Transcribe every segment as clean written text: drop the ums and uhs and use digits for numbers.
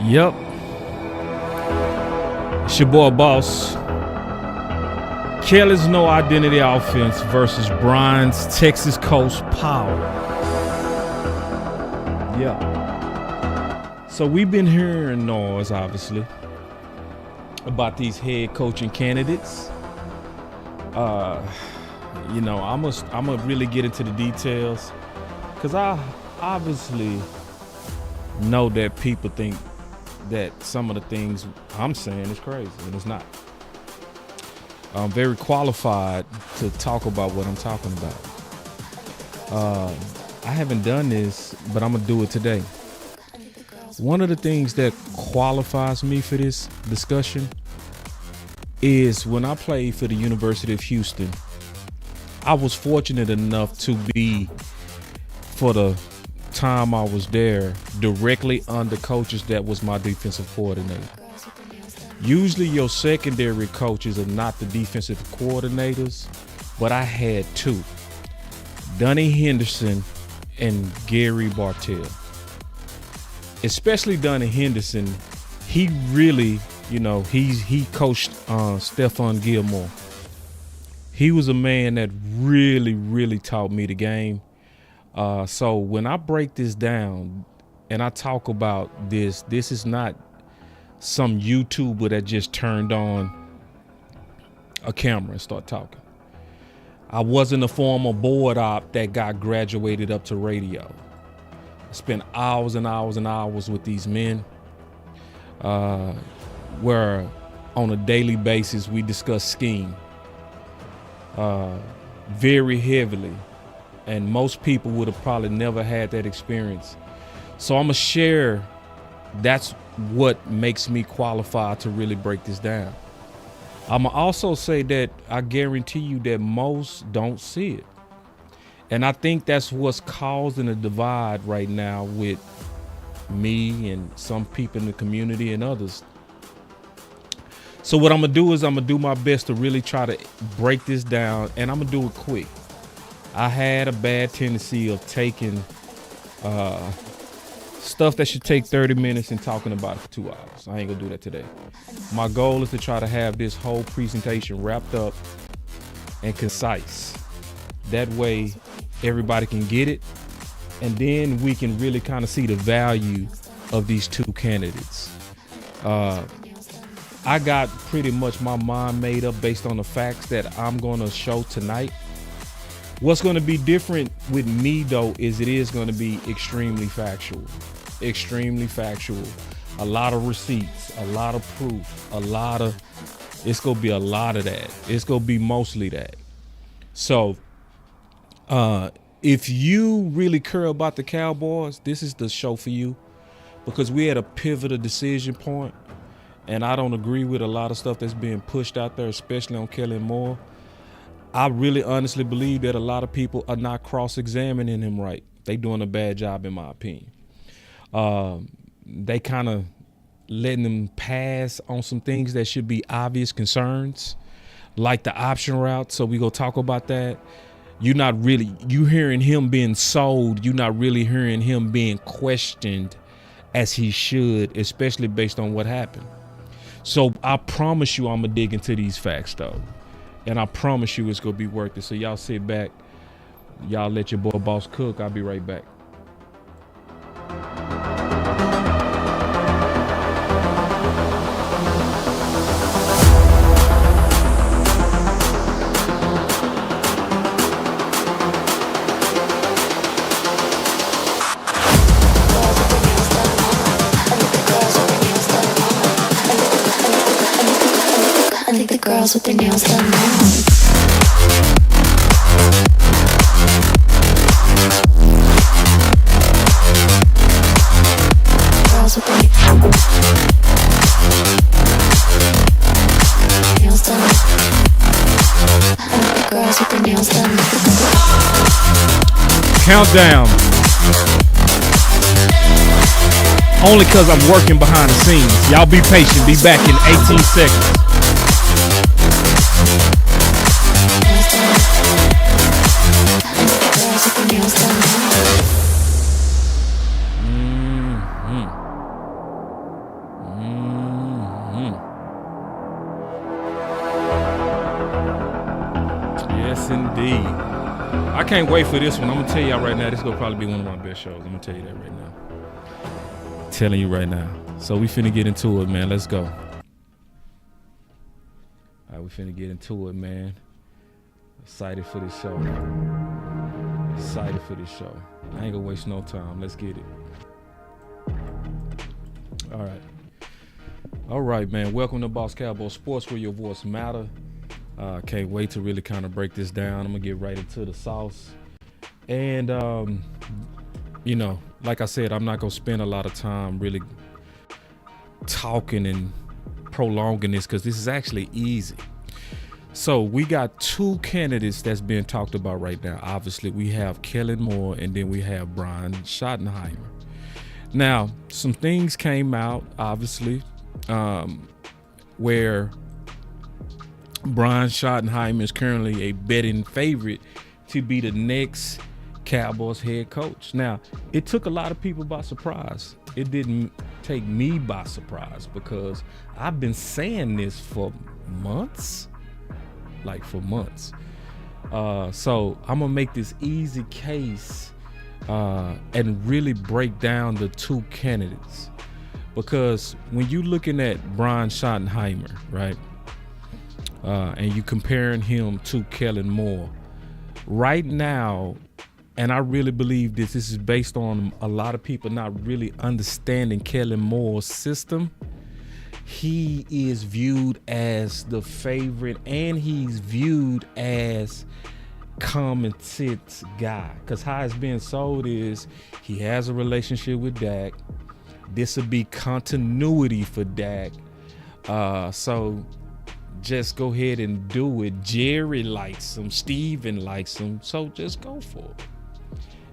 Yep. It's your boy Boss. Kelly's no identity offense versus Brian's Texas Coast Power. Yeah. So we've been hearing noise, obviously, about these head coaching candidates. I'm gonna really get into the details because I obviously know that people think that some of the things I'm saying is crazy, and it's not. I'm very qualified to talk about what I'm talking about. I haven't done this, but I'm gonna do it today. One of the things that qualifies me for this discussion is when I played for the University of Houston, I was fortunate enough to be, for the time I was there, directly under coaches that was my defensive coordinator. Usually your secondary coaches are not the defensive coordinators, but I had two, Donnie Henderson and Gary Bartell. Especially Donnie Henderson, he really, he coached Stephon Gilmore. He was a man that really, really taught me the game. So when I break this down and I talk about this is not some YouTuber that just turned on a camera and start talking. I wasn't a former board op that got graduated up to radio. I spent hours and hours and hours with these men, where on a daily basis we discuss scheme very heavily, and most people would have probably never had that experience. So I'm gonna share. That's what makes me qualified to really break this down. I'm gonna also say that I guarantee you that most don't see it. And I think that's what's causing a divide right now with me and some people in the community and others. So what I'm gonna do is I'm gonna do my best to really try to break this down, and I'm gonna do it quick. I had a bad tendency of taking stuff that should take 30 minutes and talking about it for 2 hours. I ain't gonna do that today. My goal is to try to have this whole presentation wrapped up and concise. That way everybody can get it, and then we can really kind of see the value of these two candidates. I got pretty much my mind made up based on the facts that I'm gonna show tonight. What's gonna be different with me though is it is gonna be extremely factual. A lot of receipts, a lot of proof, it's gonna be a lot of that. It's gonna be mostly that. So if you really care about the Cowboys, this is the show for you, because we had a pivotal decision point, and I don't agree with a lot of stuff that's being pushed out there, especially on Kellen Moore. I really honestly believe that a lot of people are not cross-examining him right. They doing a bad job, in my opinion. They kind of letting them pass on some things that should be obvious concerns, like the option route. So we gonna talk about that. You hearing him being sold. You're not really hearing him being questioned as he should, especially based on what happened. So I promise you I'm gonna dig into these facts though. And I promise you it's gonna be worth it. So y'all sit back. Y'all let your boy Boss cook. I'll be right back. Girls with their nails done now. Girls with their nails done. Girls with their nails done. Countdown. Only because I'm working behind the scenes. Y'all be patient. Be back in 18 seconds. I can't wait for this one. I'm gonna tell y'all right now, this is gonna probably be one of my best shows. I'm gonna tell you that right now. Telling you right now. So we finna get into it, man. Let's go. All right, we finna get into it, man. Excited for this show. Excited for this show. I ain't gonna waste no time. Let's get it. All right, man. Welcome to Boss Cowboy Sports, where your voice matter. Can't wait to really kind of break this down. I'm gonna get right into the sauce. And you know, like I said, I'm not gonna spend a lot of time really talking and prolonging this, because this is actually easy. So we got two candidates that's being talked about right now. Obviously, we have Kellen Moore, and then we have Brian Schottenheimer. Now, some things came out, obviously, where Brian Schottenheimer is currently a betting favorite to be the next Cowboys head coach. Now, it took a lot of people by surprise. It didn't take me by surprise, because I've been saying this for months. So I'm gonna make this easy case and really break down the two candidates, because when you looking at Brian Schottenheimer, right, and you comparing him to Kellen Moore right now, and I really believe this is based on a lot of people not really understanding Kellen Moore's system. He is viewed as the favorite, and he's viewed as common sense guy, because how it's being sold is he has a relationship with Dak. This will be continuity for Dak. So just go ahead and do it. Jerry likes him, Steven likes him, so just go for it.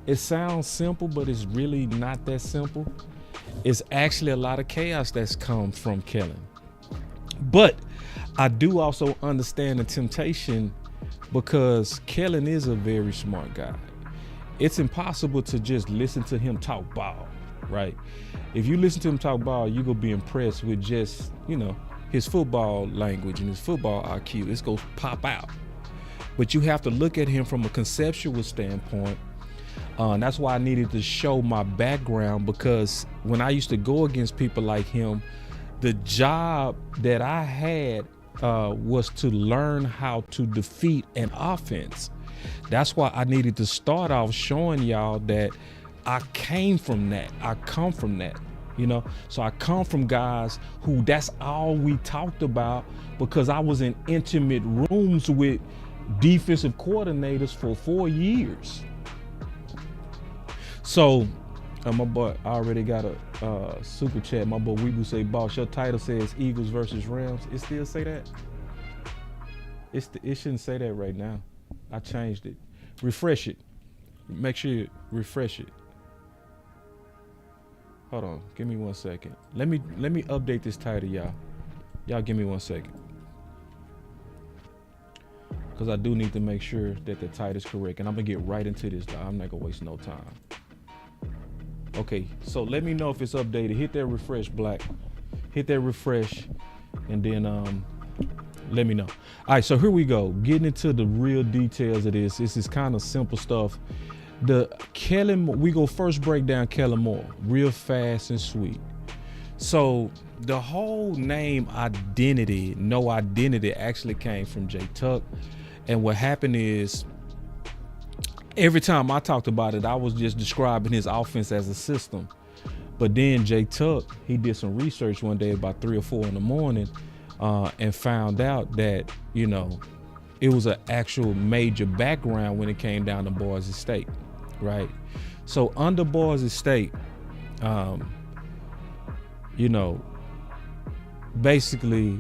It sounds simple, but it's really not that simple. It's actually a lot of chaos that's come from Kellen. But I do also understand the temptation, because Kellen is a very smart guy. It's impossible to just listen to him talk ball, right? If you listen to him talk ball, you're going to be impressed with just, his football language and his football IQ. It's going to pop out. But you have to look at him from a conceptual standpoint. That's why I needed to show my background, because when I used to go against people like him, the job that I had was to learn how to defeat an offense. That's why I needed to start off showing y'all that I came from that. I come from that, So I come from guys who that's all we talked about, because I was in intimate rooms with defensive coordinators for 4 years. So, my boy, I already got a super chat. My boy Weebu say, boss, your title says Eagles versus Rams. It still say that? It shouldn't say that right now. I changed it. Refresh it. Make sure you refresh it. Hold on. Give me 1 second. Let me update this title, y'all. Y'all give me 1 second. Because I do need to make sure that the title is correct. And I'm going to get right into this, though. I'm not going to waste no time. Okay, so let me know if it's updated. Hit that refresh, Black. Hit that refresh, and then let me know. All right, so here we go. Getting into the real details of this. This is kind of simple stuff. We go first break down Kellen Moore real fast and sweet. So the whole name identity, no identity, actually came from Jay Tuck. And what happened is, every time I talked about it, I was just describing his offense as a system. But then Jay Tuck, he did some research one day about 3 or 4 in the morning and found out that, it was an actual major background when it came down to Boise State, right? So under Boise State, basically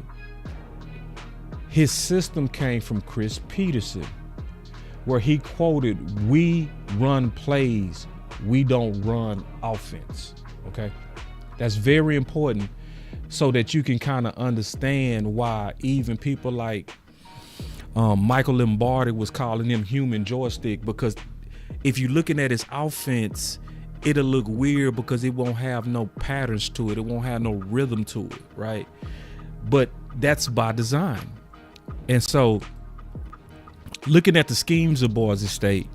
his system came from Chris Peterson, where he quoted, "We run plays, we don't run offense." Okay, that's very important, so that you can kind of understand why even people like Michael Lombardi was calling him human joystick, because if you're looking at his offense, it'll look weird because it won't have no patterns to it. It won't have no rhythm to it, right? But that's by design. And so looking at the schemes of Boise State,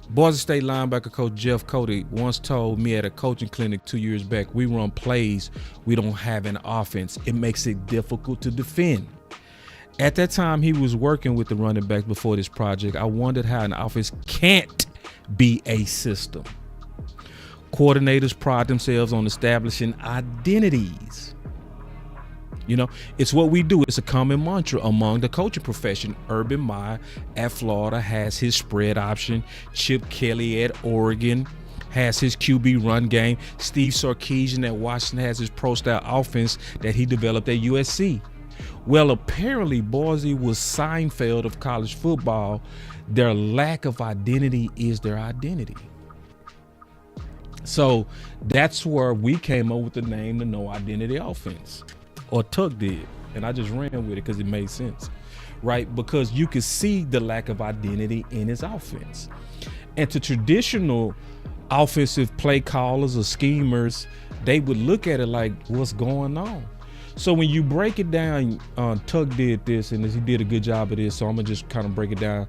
Boise State linebacker coach Jeff Cody once told me at a coaching clinic 2 years back, we run plays, we don't have an offense. It makes it difficult to defend. At that time, he was working with the running backs before this project. I wondered how an offense can't be a system. Coordinators pride themselves on establishing identities. You know, it's what we do. It's a common mantra among the coaching profession. Urban Meyer at Florida has his spread option. Chip Kelly at Oregon has his QB run game. Steve Sarkisian at Washington has his pro-style offense that he developed at USC. Well, apparently Boise was Seinfeld of college football. Their lack of identity is their identity. So that's where we came up with the name, the No Identity Offense. Or Tuck did, and I just ran with it because it made sense, right? Because you could see the lack of identity in his offense. And to traditional offensive play callers or schemers, they would look at it like, what's going on? So when you break it down, Tuck did this, and he did a good job of this, so I'm gonna just kind of break it down.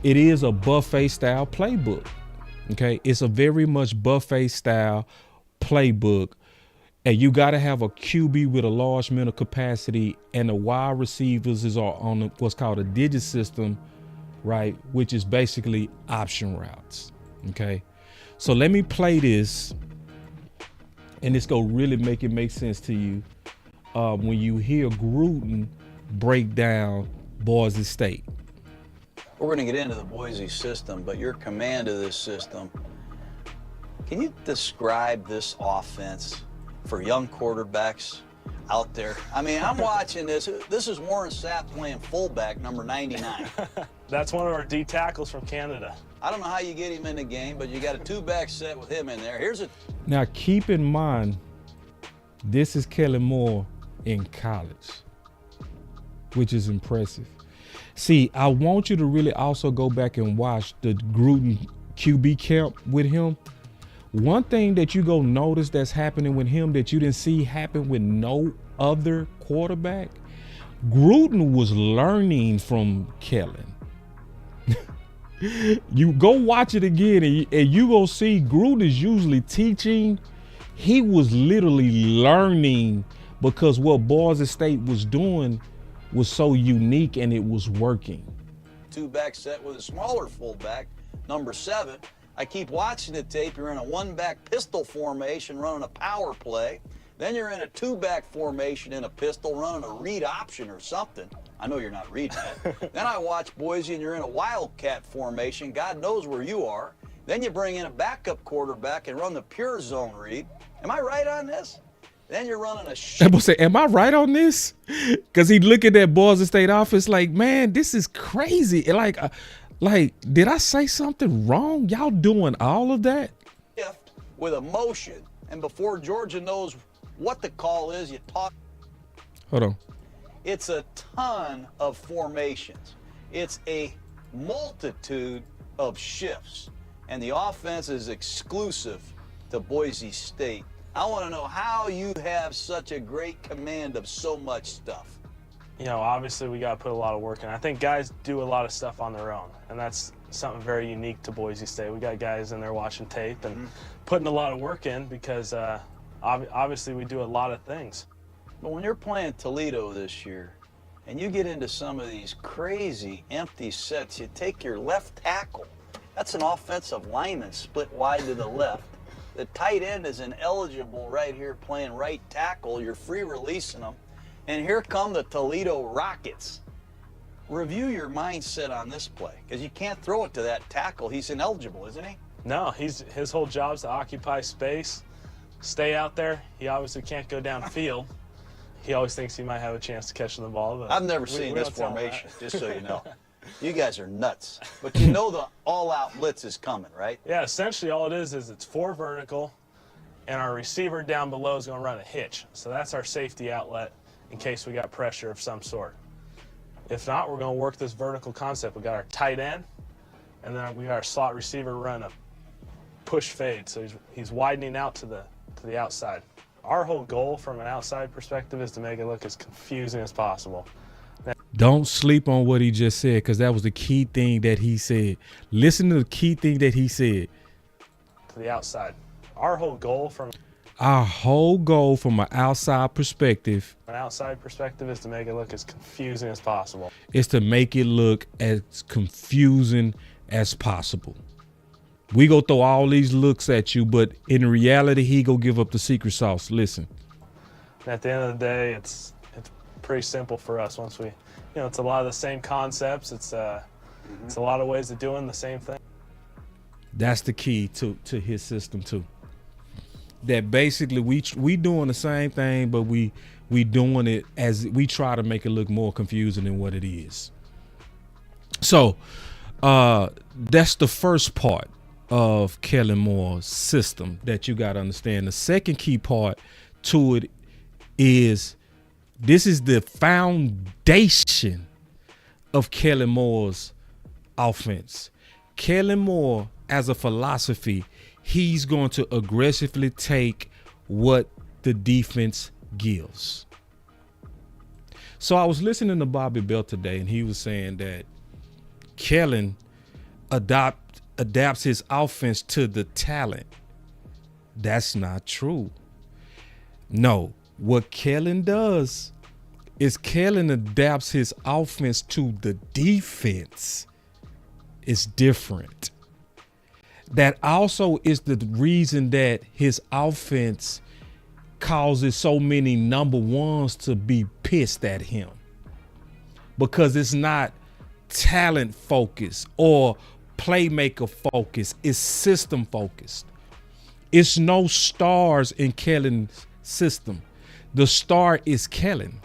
It is a buffet style playbook, okay? It's a very much buffet style playbook. And you got to have a QB with a large mental capacity, and the wide receivers is on what's called a digit system, right? Which is basically option routes. Okay. So let me play this, and it's going to really make it make sense to you when you hear Gruden break down Boise State. We're going to get into the Boise system, but your command of this system, can you describe this offense for young quarterbacks out there? I mean, I'm watching this. This is Warren Sapp playing fullback, number 99. That's one of our D tackles from Canada. I don't know how you get him in the game, but you got a two-back set with him in there. Now, keep in mind, this is Kellen Moore in college, which is impressive. See, I want you to really also go back and watch the Gruden QB camp with him. One thing that you go notice that's happening with him that you didn't see happen with no other quarterback, Gruden was learning from Kellen. You go watch it again and you go see Gruden is usually teaching. He was literally learning because what Boise State was doing was so unique and it was working. Two-back set with a smaller fullback, number 7. I keep watching the tape. You're in a one-back pistol formation running a power play. Then you're in a two-back formation in a pistol running a read option or something. I know you're not reading that. Then I watch Boise and you're in a wildcat formation. God knows where you are. Then you bring in a backup quarterback and run the pure zone read. Am I right on this? Then you're running a I say, am I right on this? Because he'd look at that Boise State offense like, man, this is crazy. Like, did I say something wrong? Y'all doing all of that? With a motion, and before Georgia knows what the call is, you talk. Hold on. It's a ton of formations. It's a multitude of shifts, and the offense is exclusive to Boise State. I want to know how you have such a great command of so much stuff. You know, obviously we got to put a lot of work in. I think guys do a lot of stuff on their own, and that's something very unique to Boise State. We got guys in there watching tape and putting a lot of work in because obviously we do a lot of things. But when you're playing Toledo this year and you get into some of these crazy empty sets, you take your left tackle. That's an offensive lineman split wide to the left. The tight end is ineligible right here playing right tackle. You're free releasing them. And here come the Toledo Rockets. Review your mindset on this play, because you can't throw it to that tackle. He's ineligible, isn't he? No, his whole job is to occupy space, stay out there. He obviously can't go downfield. He always thinks he might have a chance to catch the ball. But I've never seen this formation, just so you know. You guys are nuts. But you know the all-out blitz is coming, right? Yeah, essentially all it is it's 4 vertical, and our receiver down below is going to run a hitch. So that's our safety outlet in case we got pressure of some sort. If not, we're going to work this vertical concept. We got our tight end, and then we got our slot receiver run a push fade. So he's widening out to the outside. Our whole goal from an outside perspective is to make it look as confusing as possible. Don't sleep on what he just said, because that was the key thing that he said. Listen to the key thing that he said. To the outside. Our whole goal from an outside perspective is to make it look as confusing as possible. Is to make it look as confusing as possible. We go throw all these looks at you, but in reality, he go give up the secret sauce. Listen. At the end of the day, it's pretty simple for us. Once we, it's a lot of the same concepts. It's a lot of ways of doing the same thing. That's the key to his system too. That basically we doing the same thing, but we doing it as we try to make it look more confusing than what it is. So that's the first part of Kellen Moore's system that you got to understand. The second key part to it is this is the foundation of Kellen Moore's offense. Kellen Moore, as a philosophy, he's going to aggressively take what the defense gives. So I was listening to Bobby Bell today, and he was saying that Kellen adapts his offense to the talent. That's not true. No, what Kellen does is Kellen adapts his offense to the defense. It's different. That also is the reason that his offense causes so many number ones to be pissed at him, because it's not talent focused or playmaker focused. It's system focused. It's no stars in Kellen's system. The star is Kellen.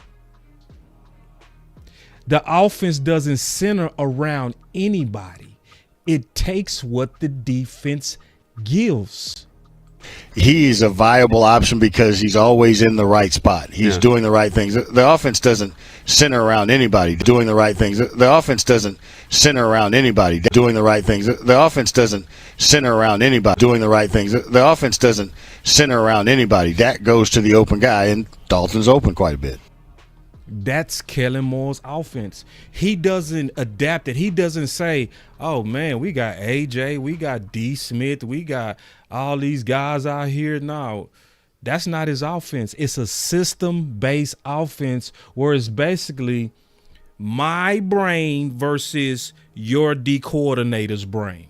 The offense doesn't center around anybody. It takes what the defense gives. He's a viable option because he's always in the right spot. He's doing the right things. The offense doesn't center around anybody doing the right things. The offense doesn't center around anybody doing the right things. The offense doesn't center around anybody doing the right things. The offense doesn't center around anybody. That goes to the open guy, and Dalton's open quite a bit. That's Kellen Moore's offense. He doesn't adapt it. He doesn't say, oh, man, we got AJ, we got D. Smith, we got all these guys out here. No, that's not his offense. It's a system-based offense where it's basically my brain versus your D coordinator's brain.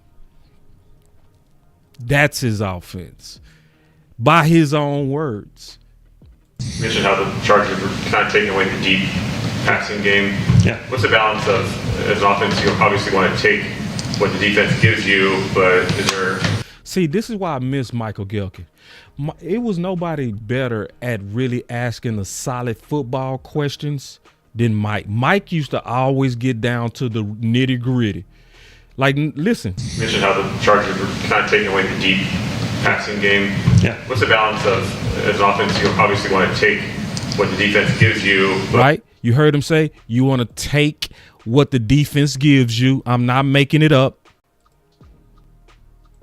That's his offense, by his own words. You mentioned how the Chargers were kind of taking away the deep passing game. Yeah. What's the balance of, as an offense, you obviously want to take what the defense gives you, but is there... See, this is why I miss Michael Gelkin. It was nobody better at really asking the solid football questions than Mike. Mike used to always get down to the nitty gritty. Like, listen. You mentioned how the Chargers were kind of taking away the deep passing game. Yeah. What's the balance of, as an offense, you obviously want to take what the defense gives you. But right? You heard him say, you want to take what the defense gives you. I'm not making it up.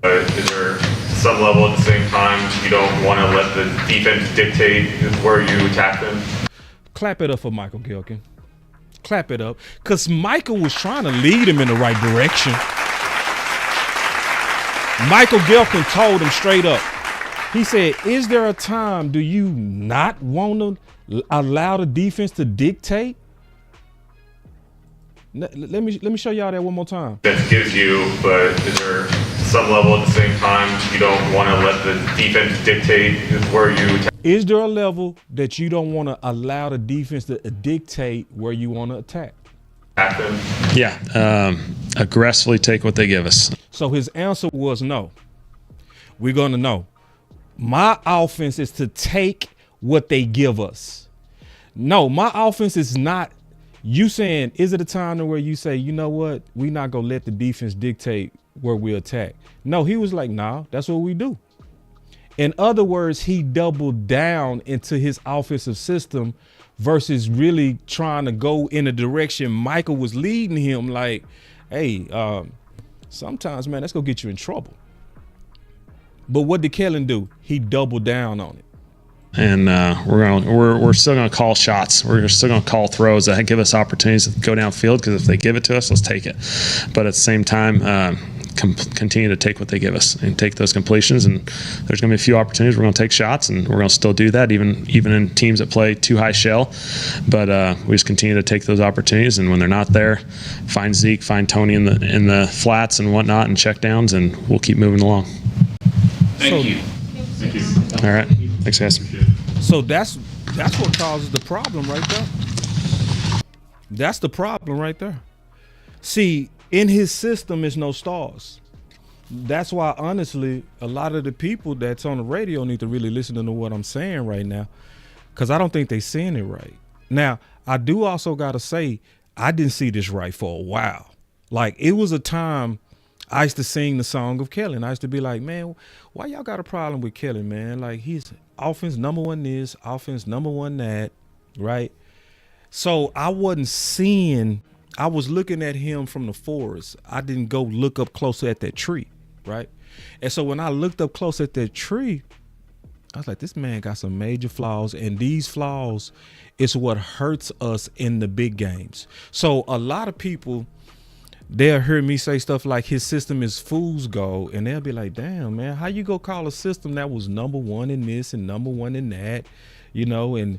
is there some level at the same time you don't want to let the defense dictate where you attack them? Clap it up for Michael Gelkin. Clap it up. Because Michael was trying to lead him in the right direction. Michael Gelkin told him straight up. He said, is there a time do you not want to allow the defense to dictate? Let me show y'all that one more time. That gives you, but is there some level at the same time you don't want to let the defense dictate where you attack? Is there a level that you don't want to allow the defense to dictate where you want to attack? Them? Yeah, aggressively take what they give us. So his answer was no. We're going to know. My offense is to take what they give us. No, my offense is not. You saying, is it a time where you say, you know what, we're not going to let the defense dictate where we attack? No, he was like, nah, that's what we do. In other words, he doubled down into his offensive system versus really trying to go in a direction Michael was leading him like, hey, sometimes, man, that's going to get you in trouble. But what did Kellen do? He doubled down on it. and we're still gonna call shots. We're still gonna call throws that give us opportunities to go downfield, because if they give it to us, let's take it. But at the same time, continue to take what they give us and take those completions. And there's gonna be a few opportunities we're gonna take shots, and we're gonna still do that even in teams that play too high shell. But we just continue to take those opportunities, and when they're not there, find Zeke, find Tony in the flats and whatnot, and check downs, and we'll keep moving along. Thank you. All right. Thanks, guys. So that's what causes the problem right there. That's the problem right there. See, in his system is no stars. That's why, honestly, a lot of the people that's on the radio need to really listen to what I'm saying right now, because I don't think they're seeing it right. Now, I do also got to say, I didn't see this right for a while. Like, it was a time I used to sing the song of Kellen. I used to be like, man, why y'all got a problem with Kellen, man? Like, he's offense number one this, offense number one that, right? So I wasn't seeing, I was looking at him from the forest. I didn't go look up closer at that tree, right? And so when I looked up close at that tree, I was like, this man got some major flaws, and these flaws is what hurts us in the big games. So a lot of people, they'll hear me say stuff like his system is fool's gold, and they'll be like, damn, man, how you go call a system that was number one in this and number one in that, you know, and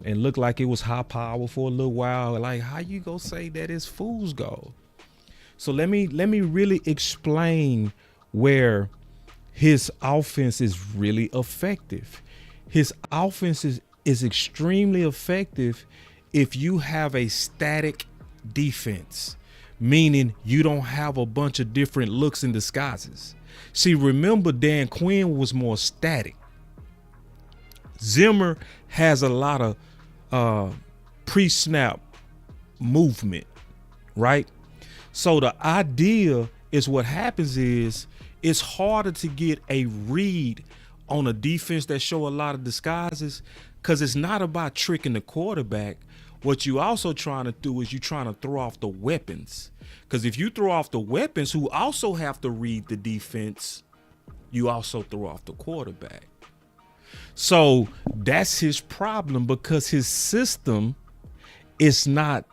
look like it was high power for a little while. Like, how you go say that is fool's gold? So let me really explain where his offense is really effective. His offense is extremely effective if you have a static defense, meaning you don't have a bunch of different looks and disguises. See, remember, Dan Quinn was more static. Zimmer has a lot of pre-snap movement, right? So the idea is, what happens is, it's harder to get a read on a defense that show a lot of disguises, because it's not about tricking the quarterback. What you also trying to do is you're trying to throw off the weapons. Because if you throw off the weapons who also have to read the defense, you also throw off the quarterback. So that's his problem, because his system is not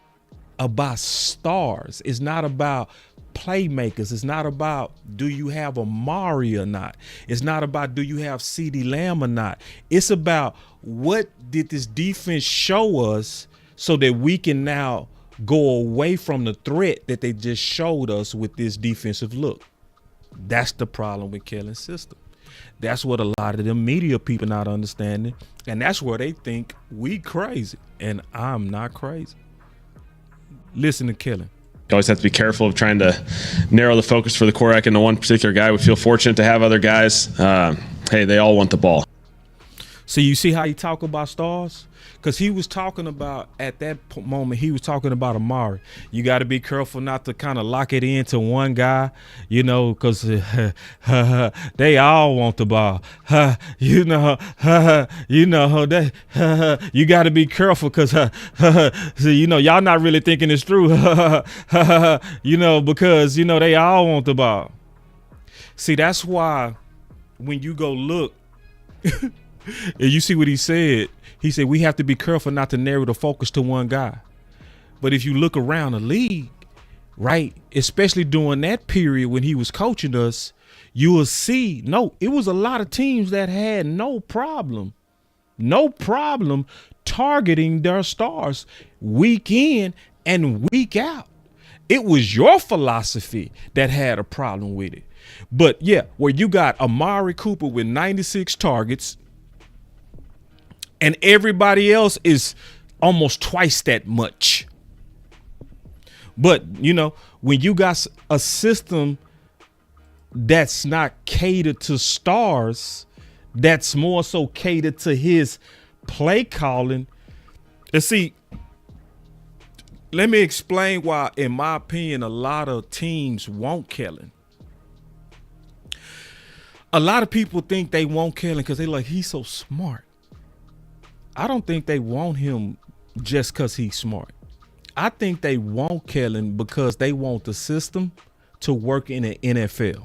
about stars. It's not about playmakers. It's not about, do you have Amari or not? It's not about, do you have CeeDee Lamb or not? It's about, what did this defense show us so that we can now go away from the threat that they just showed us with this defensive look. That's the problem with Kellen's system. That's what a lot of them media people not understanding. And that's where they think we crazy. And I'm not crazy. Listen to Kellen. You always have to be careful of trying to narrow the focus for the quarterback into one particular guy. We feel fortunate to have other guys. Hey, they all want the ball. So you see how he talk about stars? Because he was talking about, at that moment, he was talking about Amari. You got to be careful not to kind of lock it into one guy, you know, because they all want the ball. You got to be careful, because, you know, y'all not really thinking this through, you know, because, you know, they all want the ball. See, that's why when you go look, and you see what he said, we have to be careful not to narrow the focus to one guy. But if you look around the league, right, especially during that period when he was coaching us, you will see, it was a lot of teams that had no problem targeting their stars week in and week out. It was your philosophy that had a problem with it. But yeah, where you got Amari Cooper with 96 targets, and everybody else is almost twice that much. But, you know, when you got a system that's not catered to stars, that's more so catered to his play calling. And see, let me explain why, in my opinion, a lot of teams want Kellen. A lot of people think they want Kellen because they like, he's so smart. I don't think they want him just because he's smart. I think they want Kellen because they want the system to work in the NFL.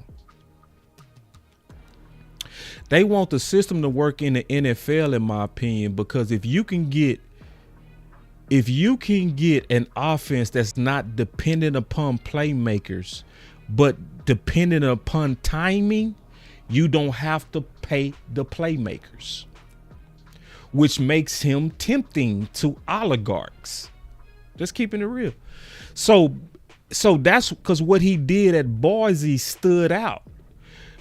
They want the system to work in the NFL, in my opinion, because if you can get an offense that's not dependent upon playmakers, but dependent upon timing, you don't have to pay the playmakers, which makes him tempting to oligarchs. Just keeping it real. So that's because what he did at Boise stood out.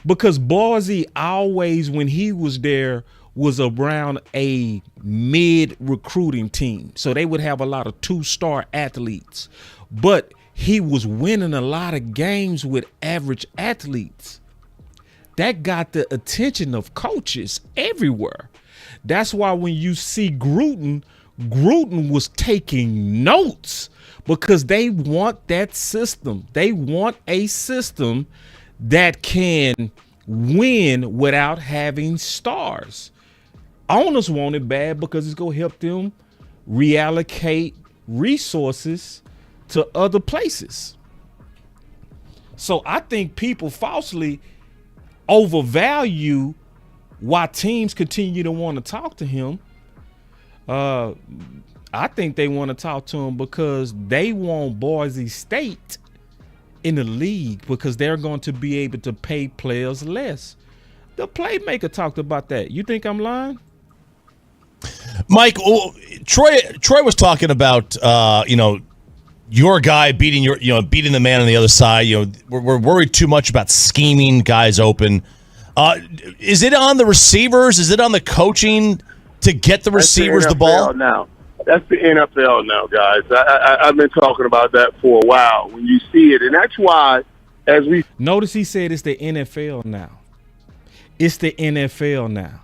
Because Boise always, when he was there, was around a mid recruiting team. So they would have a lot of 2-star athletes. But he was winning a lot of games with average athletes. That got the attention of coaches everywhere. That's why when you see Gruden was taking notes, because they want that system. They want a system that can win without having stars. Owners want it bad because it's going to help them reallocate resources to other places. So I think people falsely overvalue why teams continue to want to talk to him. I think they want to talk to him because they want Boise State in the league, because they're going to be able to pay players less. The playmaker talked about that. You think I'm lying? Mike, Troy was talking about your guy beating beating the man on the other side. We're worried too much about scheming guys open. Is it on the receivers? Is it on the coaching to get the receivers the ball? Now. That's the NFL now, guys. I've been talking about that for a while. When you see it, and that's why, as we notice, he said it's the NFL now. It's the NFL now.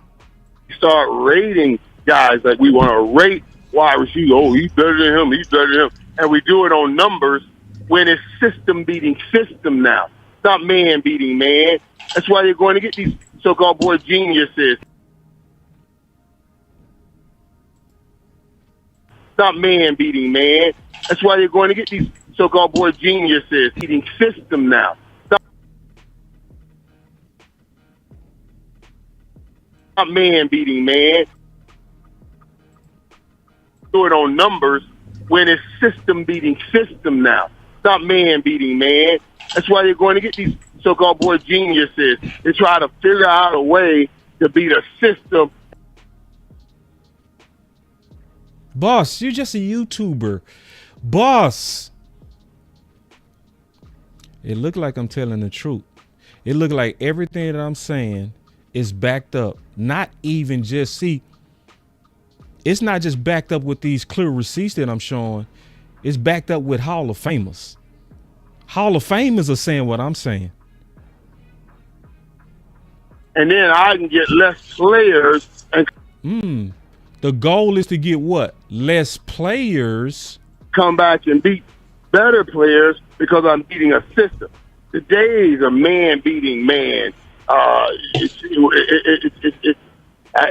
Start rating guys like we want to rate wide receiver. Oh, he's better than him. He's better than him, and we do it on numbers when it's system beating system now. It's not man beating man. That's why you're going to get these so-called boy geniuses. Not man beating man. That's why you're going to get these so-called boy geniuses beating system now. Not man beating man. Do it on numbers when it's system beating system now. Not man beating man. That's why you're going to get these so-called boy geniuses. They try to figure out a way to beat a system. Boss, you're just a YouTuber. Boss. It looked like I'm telling the truth. It looked like everything that I'm saying is backed up. Not even just, see, it's not just backed up with these clear receipts that I'm showing. It's backed up with Hall of Famers. Hall of Famers are saying what I'm saying. And then I can get less players. And the goal is to get what? Less players. Come back and beat better players because I'm beating a system. The days of man beating man,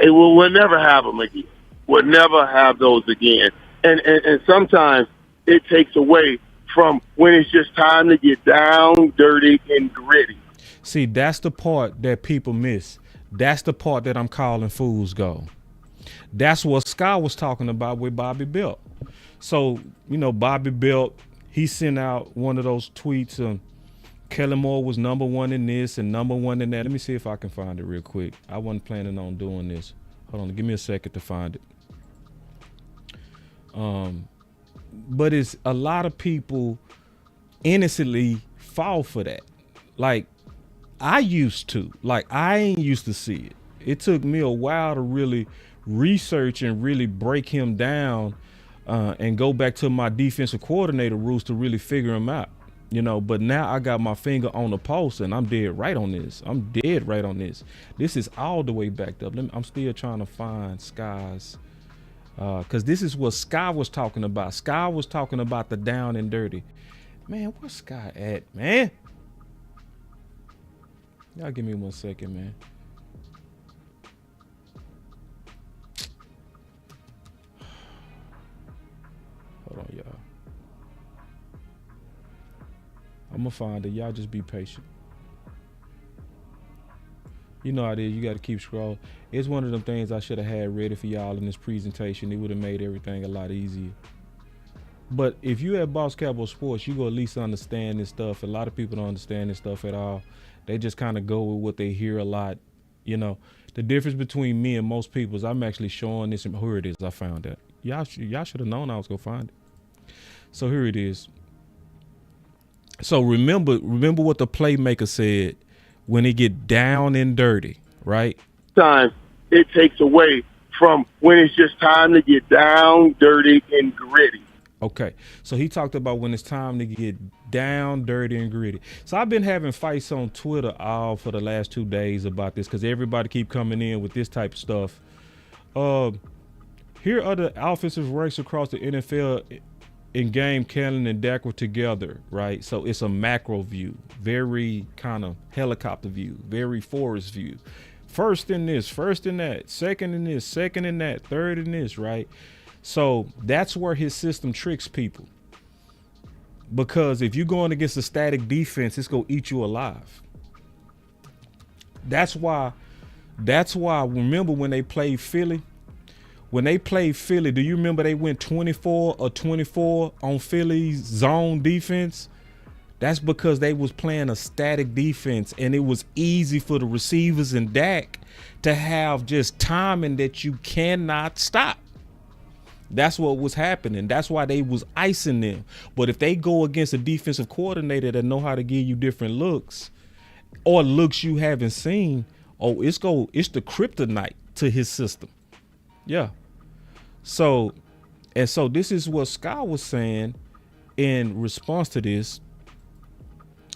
we'll never have them again. We'll never have those again. And sometimes it takes away from when it's just time to get down, dirty, and gritty. See, that's the part that people miss. That's the part that I'm calling fool's gold. That's what Scott was talking about with Bobby Belt. So, Bobby Belt, he sent out one of those tweets. Kellen Moore was number one in this and number one in that. Let me see if I can find it real quick. I wasn't planning on doing this. Hold on, give me a second to find it. But it's a lot of people innocently fall for that. Like I used to. Like I ain't used to see it. It took me a while to really research and really break him down and go back to my defensive coordinator rules to really figure him out. But now I got my finger on the pulse and I'm dead right on this. This is all the way backed up. I'm still trying to find Sky's because this is what Sky was talking about. Sky was talking about the down and dirty. Man, where's Sky at, man? Y'all give me 1 second, man. Hold on, y'all. I'm gonna find it. Y'all just be patient. You know how it is. You got to keep scrolling. It's one of them things I should have had ready for y'all in this presentation. It would have made everything a lot easier. But if you at Boss Cowboy Sports, you go at least understand this stuff. A lot of people don't understand this stuff at all. They just kind of go with what they hear a lot. You know, the difference between me and most people is I'm actually showing this. And here it is. I found that. Y'all should have known I was going to find it. So here it is. So remember what the playmaker said when it get down and dirty, right? Time it takes away from when it's just time to get down, dirty, and gritty. Okay, so he talked about when it's time to get down, dirty, and gritty. So I've been having fights on Twitter all for the last 2 days about this because everybody keep coming in with this type of stuff. Here are the offensive ranks across the NFL in game Kellen and Dak were together, right? So it's a macro view, very kind of helicopter view, very forest view. First in this, first in that, second in this, second in that, third in this, right? So that's where his system tricks people. Because if you're going against a static defense, it's going to eat you alive. That's why, remember when they played Philly? When they played Philly, do you remember they went 24 or 24 on Philly's zone defense? That's because they was playing a static defense, and it was easy for the receivers and Dak to have just timing that you cannot stop. That's what was happening. That's why they was icing them. But if they go against a defensive coordinator that know how to give you different looks or looks you haven't seen, it's the kryptonite to his system. Yeah. So this is what Scott was saying in response to this.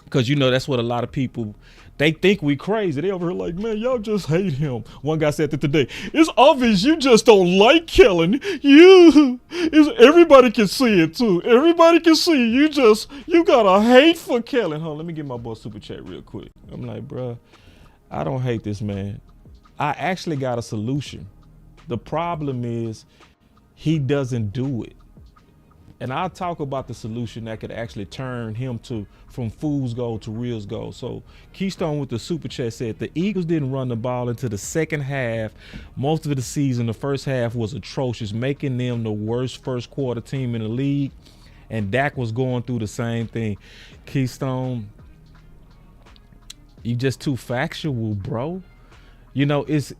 Because, you know, that's what a lot of people, they think we crazy. They over here like, man, y'all just hate him. One guy said that today. It's obvious you just don't like Kellen. Everybody can see it too. Everybody can see you got a hate for Kellen. Hold on, let me get my boy super chat real quick. I'm like, bruh, I don't hate this man. I actually got a solution. The problem is he doesn't do it. And I'll talk about the solution that could actually turn him from fool's gold to real's gold. So Keystone with the super chat said the Eagles didn't run the ball into the second half. Most of the season, the first half was atrocious, making them the worst first quarter team in the league. And Dak was going through the same thing. Keystone, you just too factual, bro. You know, it's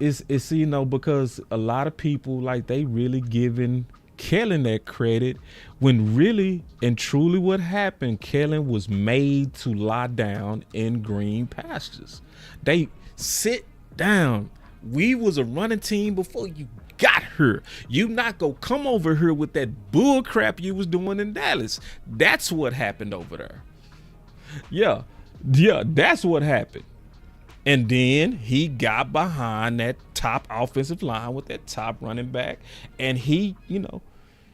you know, because a lot of people, like, they really giving Kellen that credit when really and truly what happened, Kellen was made to lie down in green pastures. They sit down. We was a running team before you got here. You not go come over here with that bull crap you was doing in Dallas. That's what happened over there. Yeah, that's what happened. And then he got behind that top offensive line with that top running back. And he, you know,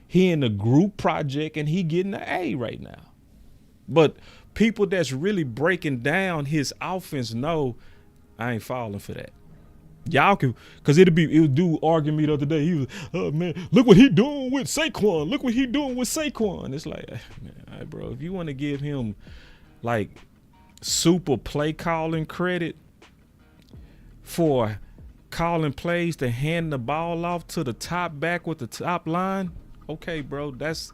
he in the group project and he getting an A right now. But people that's really breaking down his offense know I ain't falling for that. Y'all can, because it was dude arguing me the other day. He was, oh man, look what he doing with Saquon. Look what he doing with Saquon. It's like, man, all right, bro, if you want to give him like super play calling credit for calling plays to hand the ball off to the top back with the top line, okay, bro, that's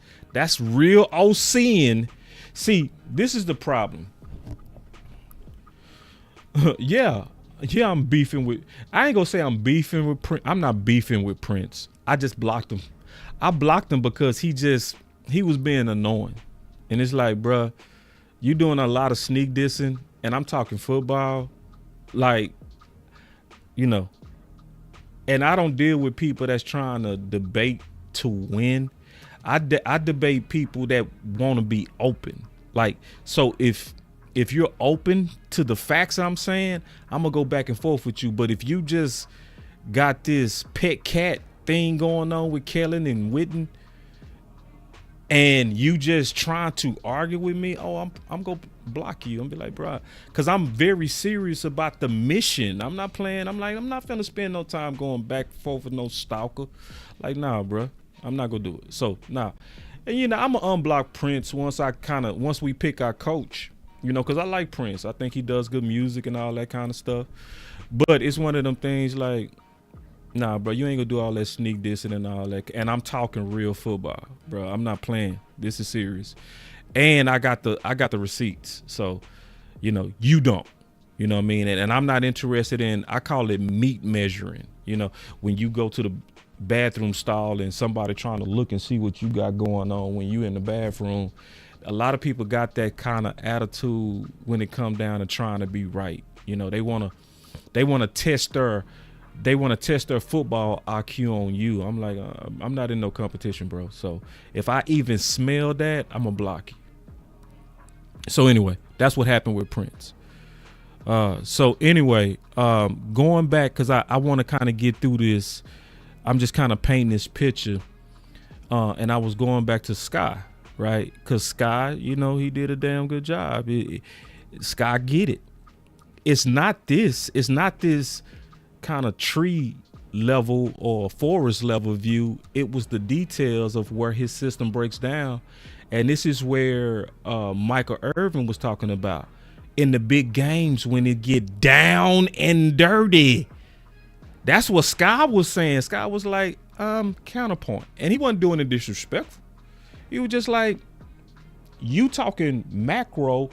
real OCing. See, this is the problem. Yeah, I'm beefing with. I ain't gonna say I'm beefing with Prince. I'm not beefing with Prince. I just blocked him. I blocked him because he was being annoying, and it's like, bro, you doing a lot of sneak dissing, and I'm talking football, like, you know. And I don't deal with people that's trying to debate to win. I debate people that want to be open. Like, so if you're open to the facts I'm saying, I'm going to go back and forth with you. But if you just got this pet cat thing going on with Kellen and Witten, and you just trying to argue with me, I'm going to block you. I'm be like, bro, because I'm very serious about the mission. I'm not playing. I'm not finna spend no time going back and forth with no stalker. Like, nah, bro, I'm not going to do it. So, nah. And, you know, I'm going to unblock Prince once we pick our coach. You know, because I like Prince. I think he does good music and all that kind of stuff. But it's one of them things like, nah, bro, you ain't gonna do all that sneak dissing and all that. And I'm talking real football, bro. I'm not playing. This is serious. And I got the receipts. So, you know, you don't. You know what I mean? And I'm not interested in, I call it meat measuring. You know, when you go to the bathroom stall and somebody trying to look and see what you got going on when you in the bathroom. A lot of people got that kind of attitude when it come down to trying to be right. You know, they want to test their football IQ on you. I'm like, I'm not in no competition, bro. So if I even smell that, I'm gonna block you. So anyway, that's what happened with Prince. So anyway, going back, because I want to kind of get through this. I'm just kind of painting this picture. And I was going back to Sky, right? Because Sky, you know, he did a damn good job. Sky get it. It's not this kind of tree level or forest level view. It was the details of where his system breaks down. And this is where Michael Irvin was talking about. In the big games when it get down and dirty. That's what Sky was saying. Sky was like, counterpoint. And he wasn't doing it disrespectful. He was just like, you talking macro,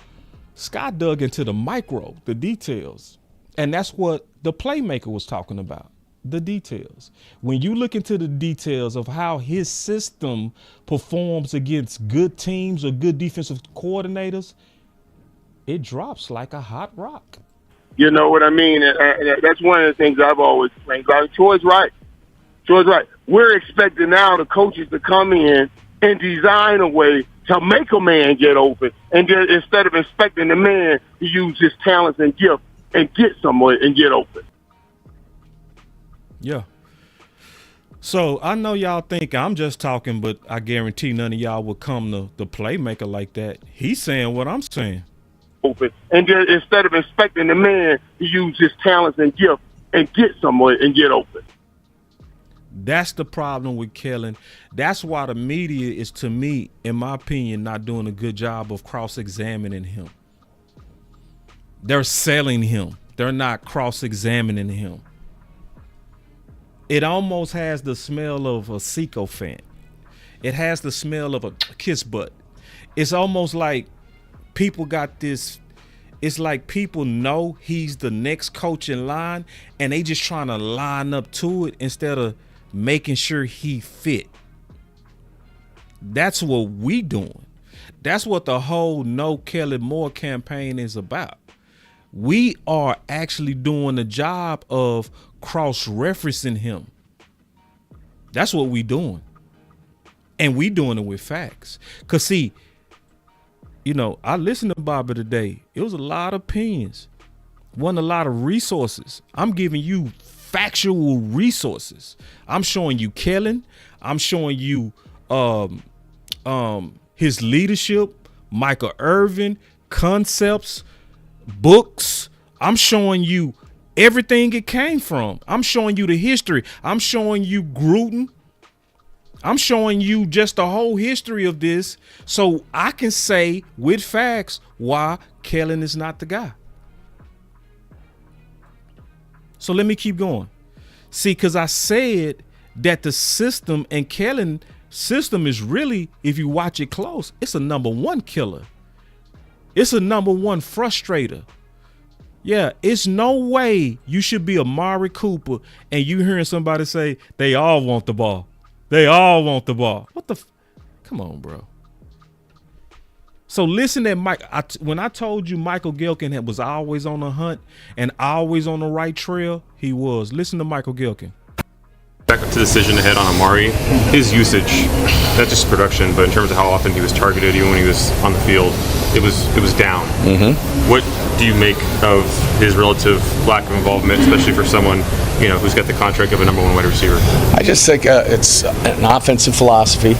Sky dug into the micro, the details. And that's what the playmaker was talking about, the details. When you look into the details of how his system performs against good teams or good defensive coordinators, it drops like a hot rock. You know what I mean? And that's one of the things I've always explained. Troy's right. We're expecting now the coaches to come in and design a way to make a man get open, and just, instead of expecting the man to use his talents and gift and get somewhere and get open. Yeah. So I know y'all think I'm just talking, but I guarantee none of y'all will come to the playmaker like that. He's saying what I'm saying. Open, and just, instead of expecting the man to use his talents and gift and get somewhere and get open. That's the problem with Kellen. That's why the media is, to me, in my opinion, not doing a good job of cross-examining him. They're selling him. They're not cross-examining him. It almost has the smell of a sycophant. It has the smell of a kiss butt. It's almost like people got this. It's like people know he's the next coach in line and they just trying to line up to it instead of making sure he fit. That's what we doing. That's what the whole No Kellen Moore campaign is about. We are actually doing the job of cross-referencing him. That's what we doing. And we doing it with facts. Because see, you know, I listened to Bobby today. It was a lot of opinions. Wasn't a lot of resources. I'm giving you factual resources. I'm showing you Kellen. I'm showing you his leadership, Michael Irvin, concepts, books. I'm showing you everything it came from. I'm showing you the history. I'm showing you Gruden. I'm showing you just the whole history of this so I can say with facts why Kellen is not the guy. So let me keep going. See, because I said that the system and Kellen system is really, if you watch it close, it's a number one killer. It's a number one frustrator. Yeah, it's no way you should be Amari Cooper and you hearing somebody say they all want the ball. They all want the ball. What the? Come on, bro. So listen to Mike. When I told you Michael Gehlken was always on the hunt and always on the right trail, he was. Listen to Michael Gehlken. Back up to the decision ahead on Amari, his usage, not just production, but in terms of how often he was targeted, even when he was on the field, it was down. Mm-hmm. What do you make of his relative lack of involvement, especially for someone, you know, who's got the contract of a number one wide receiver? I just think it's an offensive philosophy.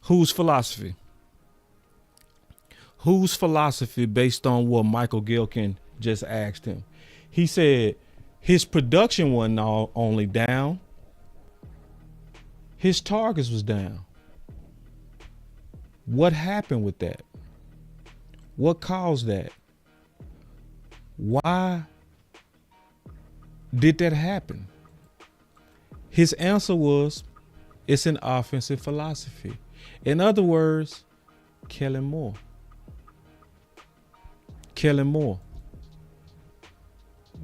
Whose philosophy? Whose philosophy based on what Michael Gehlken just asked him? He said his production wasn't only down, his targets was down. What happened with that? What caused that? Why did that happen? His answer was, it's an offensive philosophy. In other words, Kellen Moore. Kellen Moore.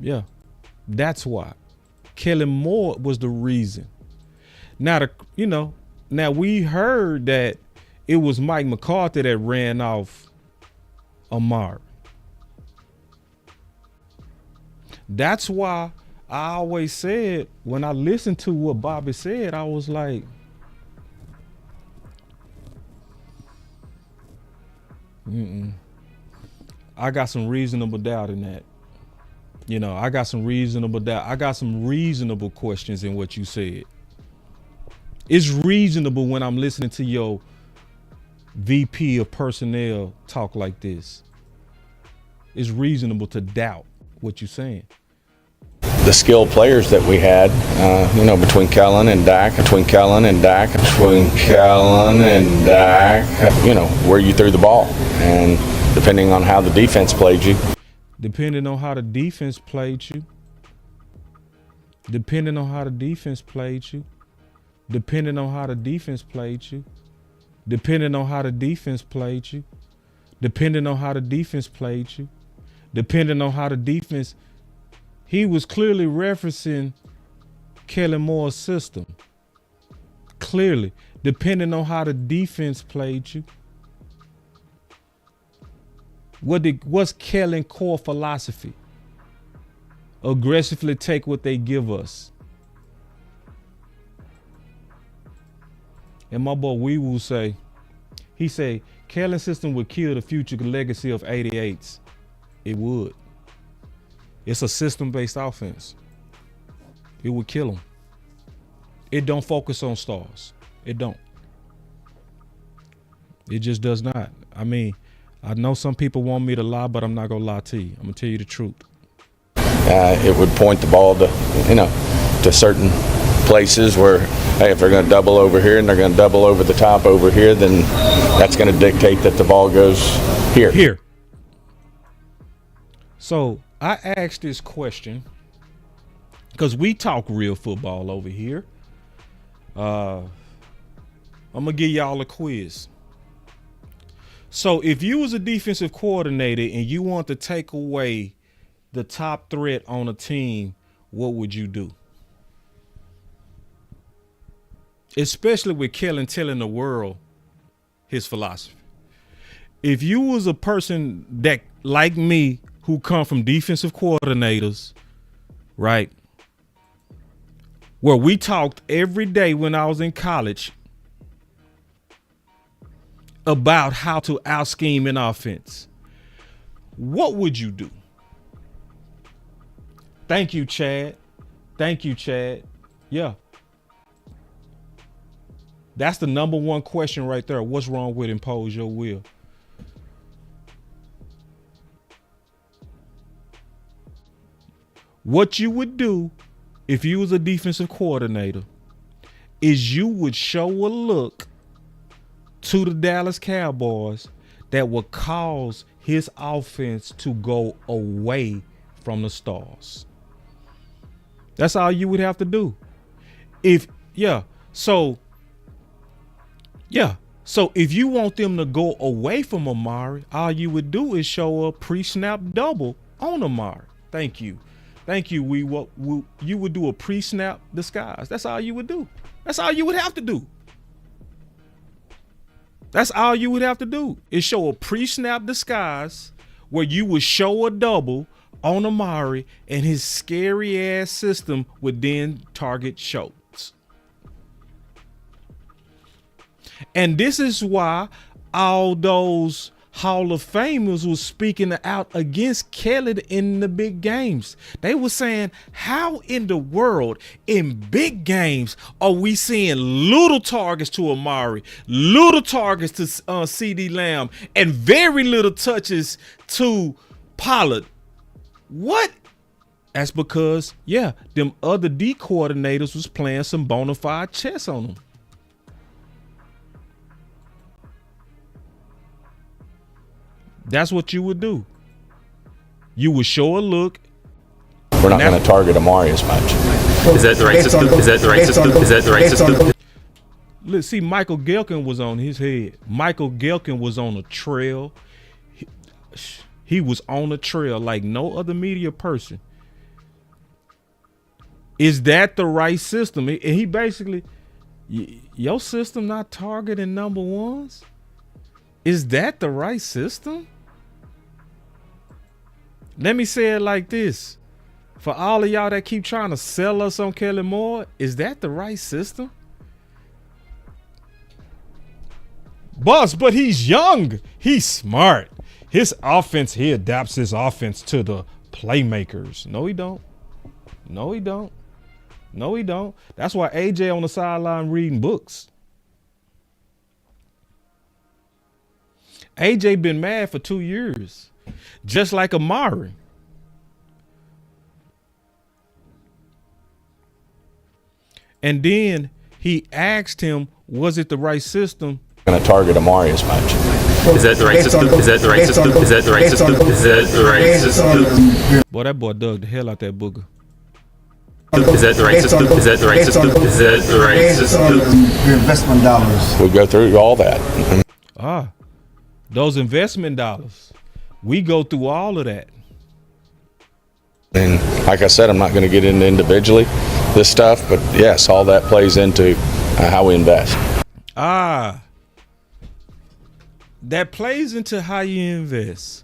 Yeah, that's why. Kellen Moore was the reason. Now, now we heard that it was Mike McCarthy that ran off Amari. That's why I always said, when I listened to what Bobby said, I was like, I got some reasonable doubt in that. I got some reasonable doubt. I got some reasonable questions in what you said. It's reasonable when I'm listening to your VP of personnel talk like this. It's reasonable to doubt what you're saying. The skilled players that we had, between Kellen and Dak, where you threw the ball, and depending on how the defense played you. Depending on how the defense played you. Depending on how the defense played you. Depending on how the defense played you. Depending on how the defense played you. Depending on how the defense played you. Depending on how the defense. He was clearly referencing Kellen Moore's system. Clearly. Depending on how the defense played you. What's Kellen's core philosophy? Aggressively take what they give us. And my boy Wee Woo he say, Kellen's system would kill the future legacy of 88s. It would. It's a system-based offense. It would kill them. It don't focus on stars. It don't. It just does not. I mean, I know some people want me to lie, but I'm not gonna lie to you. I'm gonna tell you the truth. It would point the ball to certain places where, hey, if they're going to double over here and they're going to double over the top over here, then that's going to dictate that the ball goes here. Here. So I asked this question because we talk real football over here. I'm gonna give y'all a quiz. So if you was a defensive coordinator and you want to take away the top threat on a team, what would you do? Especially with Kellen telling the world his philosophy. If you was a person that, like me, who come from defensive coordinators, right, where we talked every day when I was in college about how to out-scheme an offense, what would you do? Thank you, Chad. Thank you, Chad. Yeah. That's the number one question right there. What's wrong with impose your will? What you would do if you was a defensive coordinator is you would show a look to the Dallas Cowboys that would cause his offense to go away from the stars. That's all you would have to do. So if you want them to go away from Amari, all you would do is show a pre-snap double on Amari. Thank you. You would do a pre-snap disguise. That's all you would do. That's all you would have to do. That's all you would have to do is show a pre-snap disguise where you would show a double on Amari and his scary ass system would then target Schultz. And this is why all those Hall of Famers was speaking out against Kellen in the big games. They were saying, how in the world in big games are we seeing little targets to Amari, little targets to CD Lamb, and very little touches to Pollard? What? That's because, them other D coordinators was playing some bona fide chess on them. That's what you would do. You would show a look. We're not going to target Amari as much. Is that the right system? Is that the right system? Is that the right system? Look, see, Michael Gelkin was on his head. Michael Gelkin was on a trail. He was on a trail like no other media person. Is that the right system? And he basically, your system not targeting number ones? Is that the right system? Let me say it like this. For all of y'all that keep trying to sell us on Kellen Moore, is that the right system? Boss, but he's young. He's smart. His offense, he adapts his offense to the playmakers. No, he don't. No, he don't. No, he don't. That's why AJ on the sideline reading books. AJ been mad for 2 years, just like Amari. And then he asked him, was it the right system? Going to target Amari as much. Is that the right system? Is that the right system? Is that the right system? Is that the right system? Boy, that boy dug the hell out that booger. Is that the right system? Is that the right system? Is that the right system? Your investment dollars. We'll go through all that. Those investment dollars. We go through all of that. And like I said, I'm not going to get into individually this stuff, but yes, all that plays into how we invest. That plays into how you invest.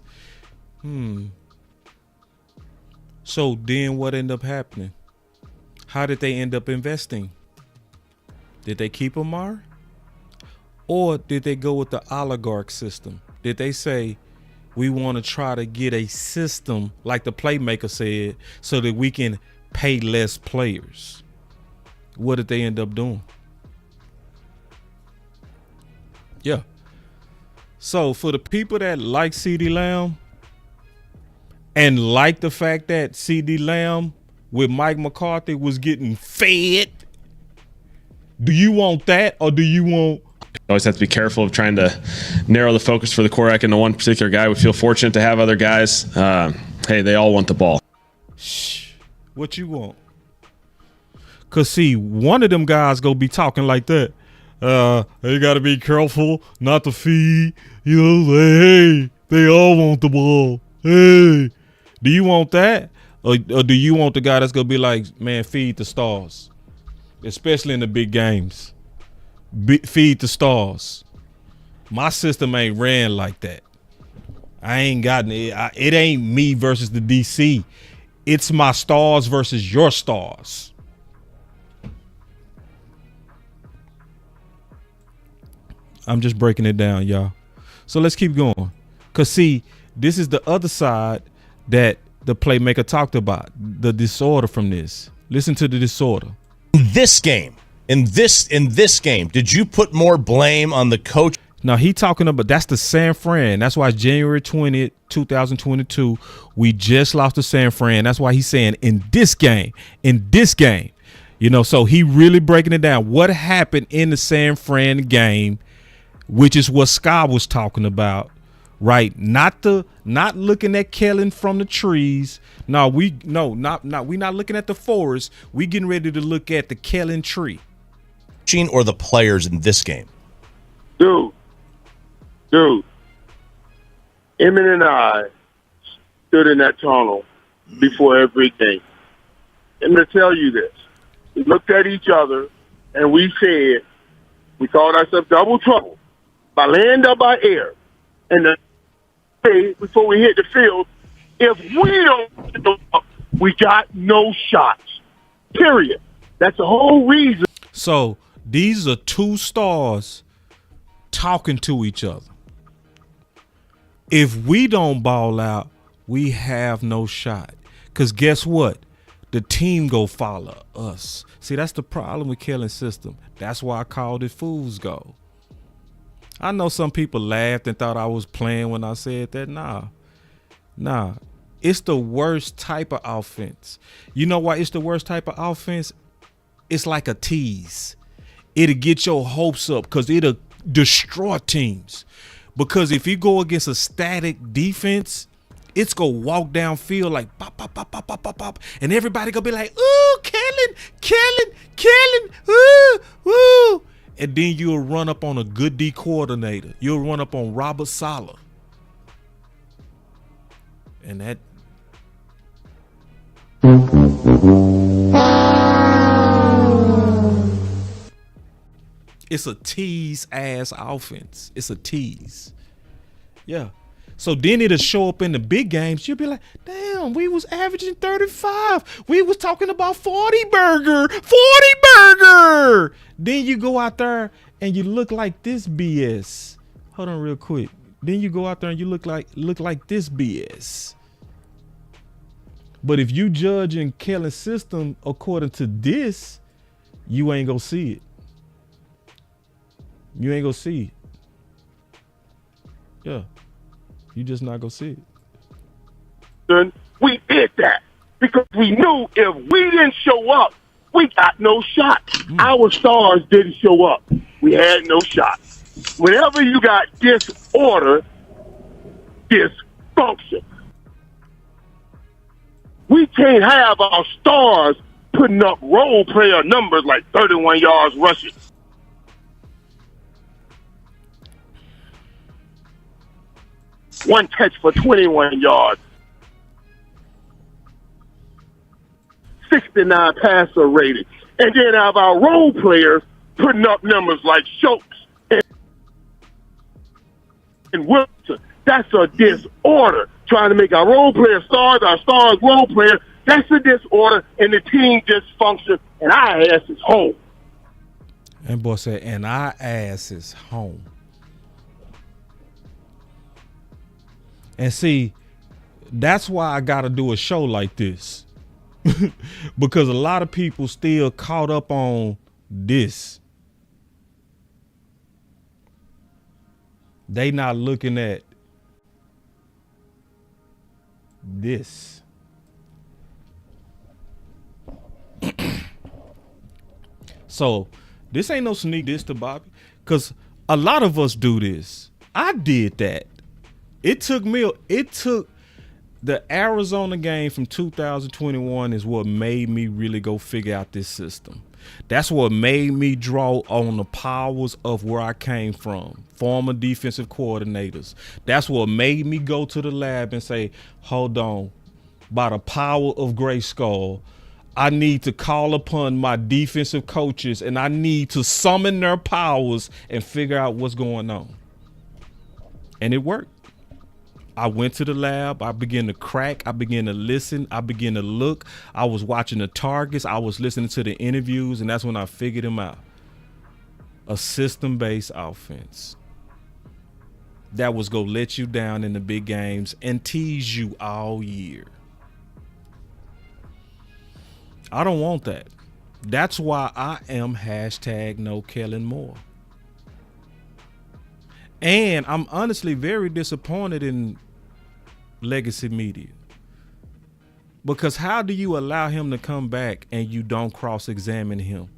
So then what ended up happening? How did they end up investing? Did they keep Amari? Or did they go with the oligarch system? Did they say, we want to try to get a system, like the playmaker said, so that we can pay less players? What did they end up doing? Yeah. So for the people that like CeeDee Lamb and like the fact that CeeDee Lamb with Mike McCarthy was getting fed, do you want that, or do you want? Always have to be careful of trying to narrow the focus for the quarterback into one particular guy. We feel fortunate to have other guys. Hey, they all want the ball. Shh. What you want? Cause see, one of them guys gonna be talking like that. They gotta be careful not to feed. You know, hey, they all want the ball. Hey, do you want that, or do you want the guy that's gonna be like, man, feed the stars, especially in the big games? Feed the stars. My system ain't ran like that. I ain't gotten it. It ain't me versus the DC. It's my stars versus your stars. I'm just breaking it down, y'all. So let's keep going. Cause see, this is the other side that the playmaker talked about. The disorder from this. Listen to the disorder. In this game, did you put more blame on the coach? Now he talking about, that's the San Fran. That's why January 20th, 2022, we just lost to San Fran. That's why he's saying in this game, you know, so he really breaking it down. What happened in the San Fran game, which is what Scott was talking about, right? Not looking at Kellen from the trees. We not looking at the forest. We getting ready to look at the Kellen tree. Or the players in this game? Dude, Emmett and I stood in that tunnel before every game. I'm going to tell you this. We looked at each other and we said, we called ourselves double trouble by land or by air. And the day before we hit the field, if we don't, we got no shots. Period. That's the whole reason. So these are two stars talking to each other. If we don't ball out, we have no shot. Because guess what? The team go follow us. See, that's the problem with Kellen's system. That's why I called it fool's gold. I know some people laughed and thought I was playing when I said that. Nah. It's the worst type of offense. You know why it's the worst type of offense? It's like a tease. It'll get your hopes up because it'll destroy teams. Because if you go against a static defense, it's gonna walk downfield like pop, pop, pop, pop, pop, pop, pop, and everybody gonna be like, "Ooh, Kellen, ooh." And then you'll run up on a good D coordinator. You'll run up on Robert Saleh. And that it's a tease ass offense. It's a tease. Yeah. So then it'll show up in the big games. You'll be like, damn, we was averaging 35. We was talking about 40 burger. Then you go out there and you look like this BS. Hold on real quick. Then you go out there and you look like this BS. But if you judging Kellen's system according to this, you ain't gonna see it. You ain't gonna see it. Yeah. You just not gonna see it. We did that because we knew if we didn't show up, we got no shot. Our stars didn't show up. We had no shot. Whenever you got disorder, dysfunction. We can't have our stars putting up role player numbers like 31 yards rushing. One catch for 21 yards. 69 passer rating. And then have our role players putting up numbers like Schultz and Wilson. That's a disorder. Trying to make our role players stars, our stars role players. That's a disorder, and the team dysfunction, and our ass is home. And boy said, and our ass is home. And see, that's why I got to do a show like this. Because a lot of people still caught up on this. They not looking at this. So this ain't no sneak diss to Bobby, because a lot of us do this. I did that. It took the Arizona game from 2021 is what made me really go figure out this system. That's what made me draw on the powers of where I came from, former defensive coordinators. That's what made me go to the lab and say, hold on, by the power of Grayskull, I need to call upon my defensive coaches and I need to summon their powers and figure out what's going on. And it worked. I went to the lab. I began to crack. I began to listen. I began to look. I was watching the targets. I was listening to the interviews, and that's when I figured them out. A system-based offense that was going to let you down in the big games and tease you all year. I don't want that. That's why I am #no Kellen Moore. And I'm honestly very disappointed in legacy media, because how do you allow him to come back and you don't cross-examine him?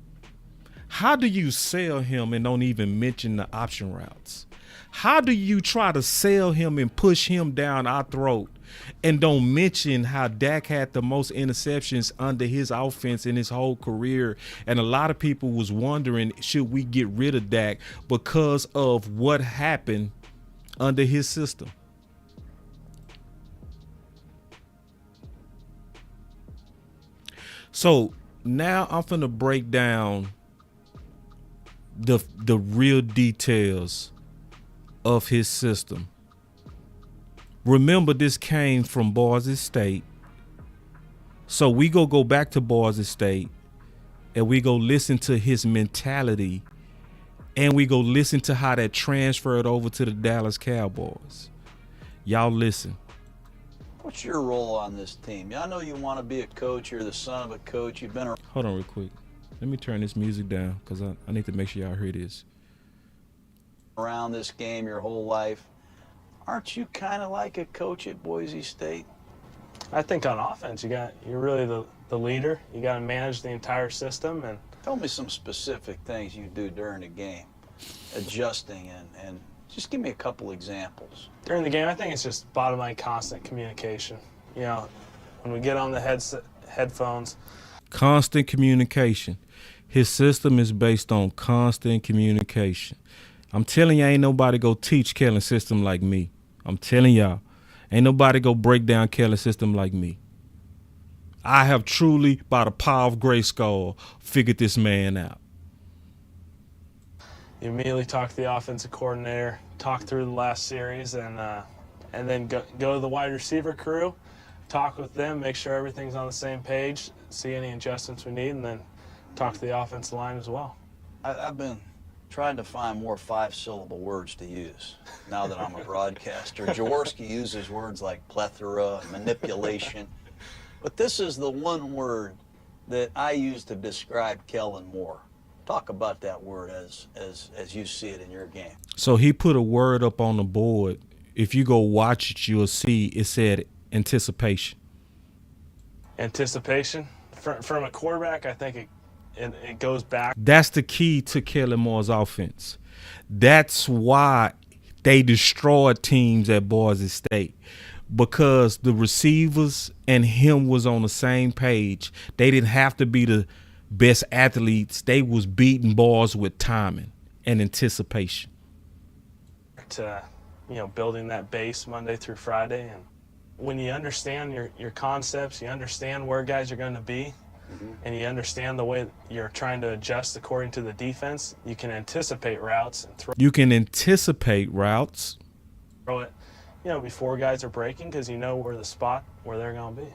How do you sell him and don't even mention the option routes? How do you try to sell him and push him down our throat and don't mention how Dak had the most interceptions under his offense in his whole career? And a lot of people was wondering, should we get rid of Dak because of what happened under his system? So now I'm finna break down the real details of his system. Remember, this came from Boise State. So we go back to Boise State and we go listen to his mentality and we go listen to how that transferred over to the Dallas Cowboys. Y'all listen. What's your role on this team? I know you want to be a coach. You're the son of a coach. You've been around. Hold on real quick. Let me turn this music down because I need to make sure y'all hear this. Around this game your whole life. Aren't you kind of like a coach at Boise State? I think on offense, you're really the leader. You got to manage the entire system. And tell me some specific things you do during the game, adjusting and Just give me a couple examples. During the game, I think it's just bottom line constant communication. You know, when we get on the headphones. Constant communication. His system is based on constant communication. I'm telling you, ain't nobody go teach Kellen's system like me. I'm telling y'all, ain't nobody go break down Kellen's system like me. I have truly, by the power of Grayskull, figured this man out. You immediately talk to the offensive coordinator, talk through the last series, and then go to the wide receiver crew, talk with them, make sure everything's on the same page, see any adjustments we need, and then talk to the offensive line as well. I've been trying to find more 5-syllable words to use now that I'm a broadcaster. Jaworski uses words like plethora, manipulation, but this is the one word that I use to describe Kellen Moore. Talk about that word as you see it in your game. So he put a word up on the board. If you go watch it, you'll see it said anticipation. Anticipation? From a quarterback, I think it goes back. That's the key to Kellen Moore's offense. That's why they destroyed teams at Boise State, because the receivers and him was on the same page. They didn't have to be the best athletes. They was beating balls with timing and anticipation. To, building that base Monday through Friday, and when you understand your concepts, you understand where guys are going to be, and you understand the way you're trying to adjust according to the defense, you can anticipate routes and throw. You can anticipate routes. Throw it, before guys are breaking, because you know where the spot where they're going to be.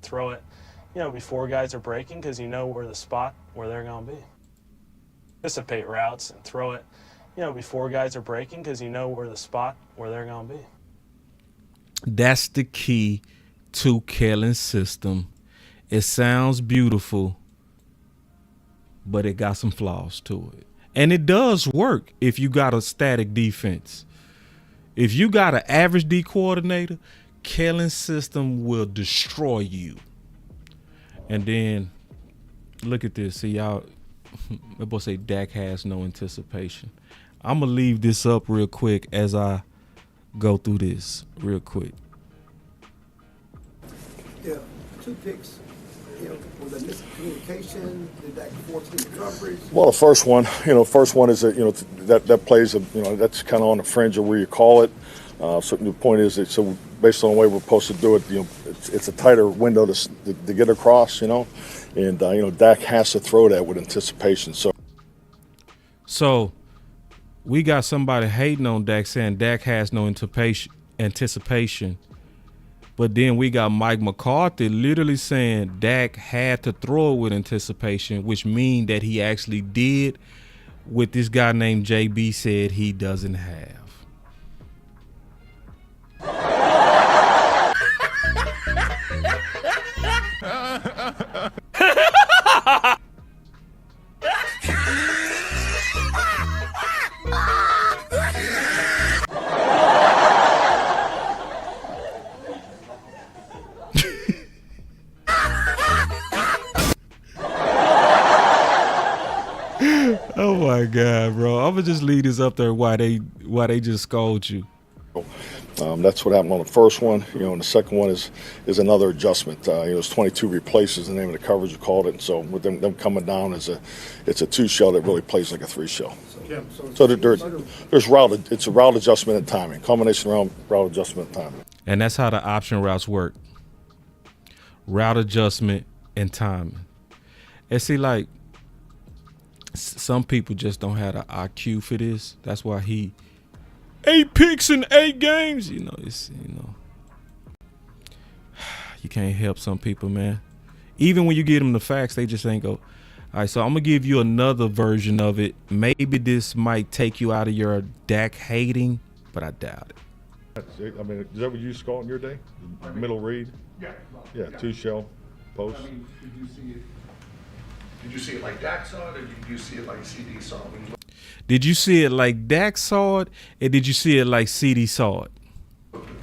Throw it, before guys are breaking, because you know where the spot where they're going to be. Anticipate routes and throw it, before guys are breaking, because you know where the spot where they're going to be. That's the key to Kellen's system. It sounds beautiful, but it got some flaws to it. And it does work if you got a static defense. If you got an average D coordinator, Kellen's system will destroy you. And then look at this. See, y'all, my boy say Dak has no anticipation. I'm going to leave this up real quick as I go through this real quick. Yeah, 2 picks. Was there miscommunication? Did Dak force any coverage? Well, the first one is that that plays that's kind of on the fringe of where you call it. So the point is that based on the way we're supposed to do it, it's a tighter window to get across, and Dak has to throw that with anticipation. So we got somebody hating on Dak saying Dak has no anticipation. But then we got Mike McCarthy literally saying Dak had to throw it with anticipation, which means that he actually did what this guy named JB said he doesn't have. Oh my God, bro! I'm gonna just leave this up there why they just scold you. That's what happened on the first one. And the second one is another adjustment. It's 22 replaces the name of the coverage you called it. And so with them coming down it's a 2 shell that really plays like a 3 shell. So there's route. It's a route adjustment and timing, combination route adjustment and timing. And that's how the option routes work. Route adjustment and timing. And see, like, some people just don't have the IQ for this. That's why 8 picks in 8 games. You can't help some people, man. Even when you get them the facts, they just ain't go. All right, so I'm going to give you another version of it. Maybe this might take you out of your Dak hating, but I doubt it. I mean, is that what you used to call it in your day? Middle read? Yeah, 2 shell post. I mean, did you see it like Dak saw it, or did you see it like CD saw it? Did you see it like Dak saw it, or did you see it like CD saw it?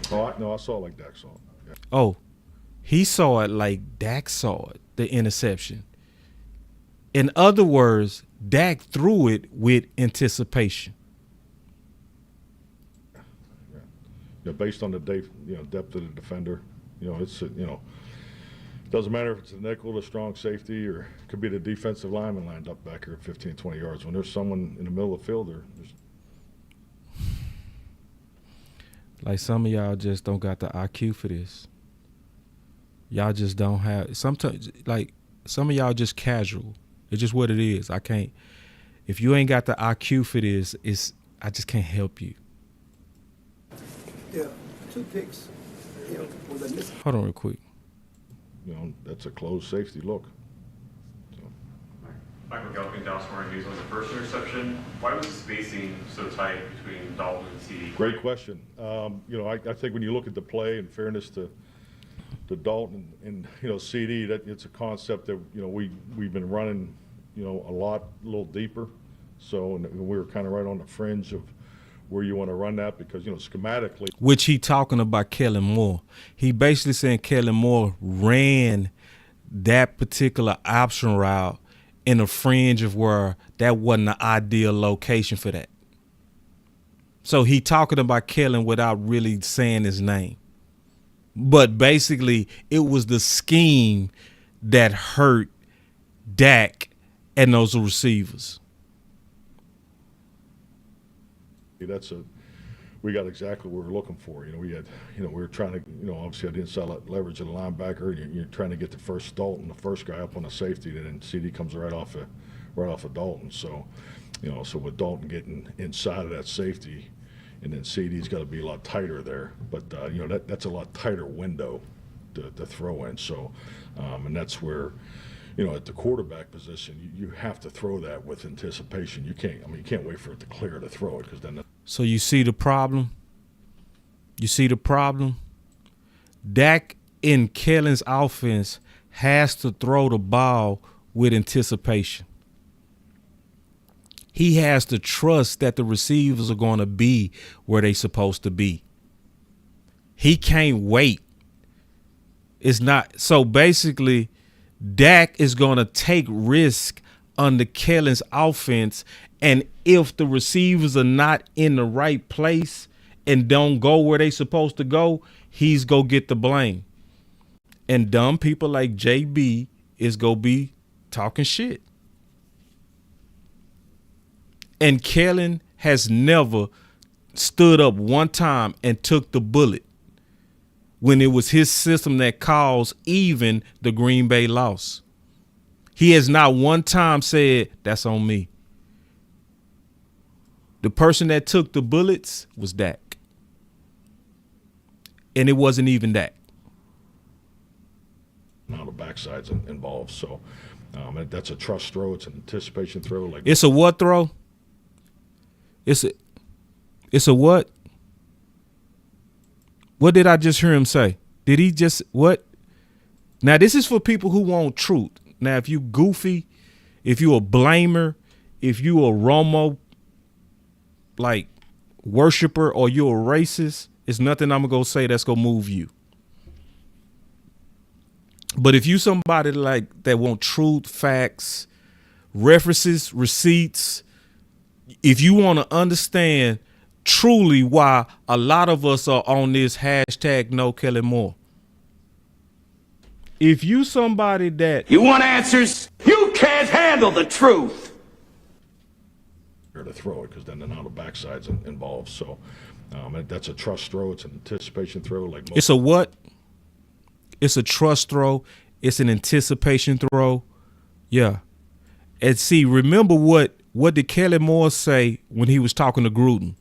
No, I saw it like Dak saw it. Yeah. Oh, he saw it like Dak saw it, the interception. In other words, Dak threw it with anticipation. based on the depth of the defender. Doesn't matter if it's a nickel, a strong safety, or it could be the defensive lineman lined up back here at 15, 20 yards. When there's someone in the middle of the field, there's like some of y'all just don't got the IQ for this. Y'all just don't have. Sometimes, like some of y'all just casual. It's just what it is. I can't. If you ain't got the IQ for this, I just can't help you. Yeah, 2 picks. Was a miss. Hold on real quick. That's a closed safety look. Michael Galpin, Dallas Cowboys was the first interception. Why was the spacing so tight between Dalton and CD? Great question. I think when you look at the play, in fairness to Dalton and CD, that it's a concept that we've been running a little deeper. So and we were kind of right on the fringe of where you want to run that because schematically. Which he talking about Kellen Moore. He basically saying Kellen Moore ran that particular option route in a fringe of where that wasn't the ideal location for that. So he talking about Kellen without really saying his name. But basically it was the scheme that hurt Dak and those receivers. We got exactly what we were looking for. We were trying to, obviously had the inside leverage of the linebacker. And you're trying to get the first Dalton, the first guy up on the safety, and then CD comes right off of Dalton. So, so with Dalton getting inside of that safety, and then CD's got to be a lot tighter there. But that's a lot tighter window to throw in. So, and that's where. At the quarterback position, you have to throw that with anticipation. You can't wait for it to clear to throw it because then. So you see the problem? You see the problem? Dak in Kellen's offense has to throw the ball with anticipation. He has to trust that the receivers are going to be where they're supposed to be. He can't wait. It's not. So basically, Dak is going to take risk under Kellen's offense, and if the receivers are not in the right place and don't go where they supposed to go, he's going to get the blame. And dumb people like JB is going to be talking shit. And Kellen has never stood up one time and took the bullet when it was his system that caused even the Green Bay loss. He has not one time said, that's on me. The person that took the bullets was Dak. And it wasn't even Dak. Now the backside's involved, so that's a trust throw. It's an anticipation throw. It's a what throw? It's a what? What did I just hear him say? Did he just what? Now, this is for people who want truth. Now, if you goofy, if you a blamer, if you a Romo worshiper, or you a racist, it's nothing I'm gonna say that's gonna move you. But if you somebody that want truth, facts, references, receipts, if you want to understand truly why a lot of us are on this hashtag no Kellen Moore. If you somebody that you want answers, you can't handle the truth. To throw it because then now the backside's involved. So that's a trust throw. It's an anticipation throw. It's a what? It's a trust throw. It's an anticipation throw. Yeah. And see, remember what did Kellen Moore say when he was talking to Gruden?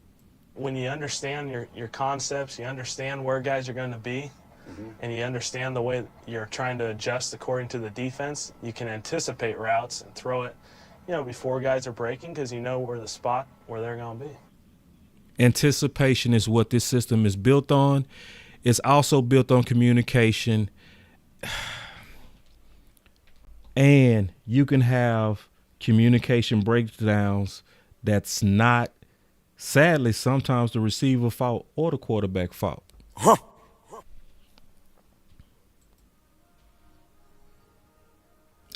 When you understand your concepts, you understand where guys are going to be, and you understand the way you're trying to adjust according to the defense, you can anticipate routes and throw it, before guys are breaking because you know where the spot where they're going to be. Anticipation is what this system is built on. It's also built on communication. And you can have communication breakdowns that's not, sadly, sometimes the receiver fault or the quarterback fault.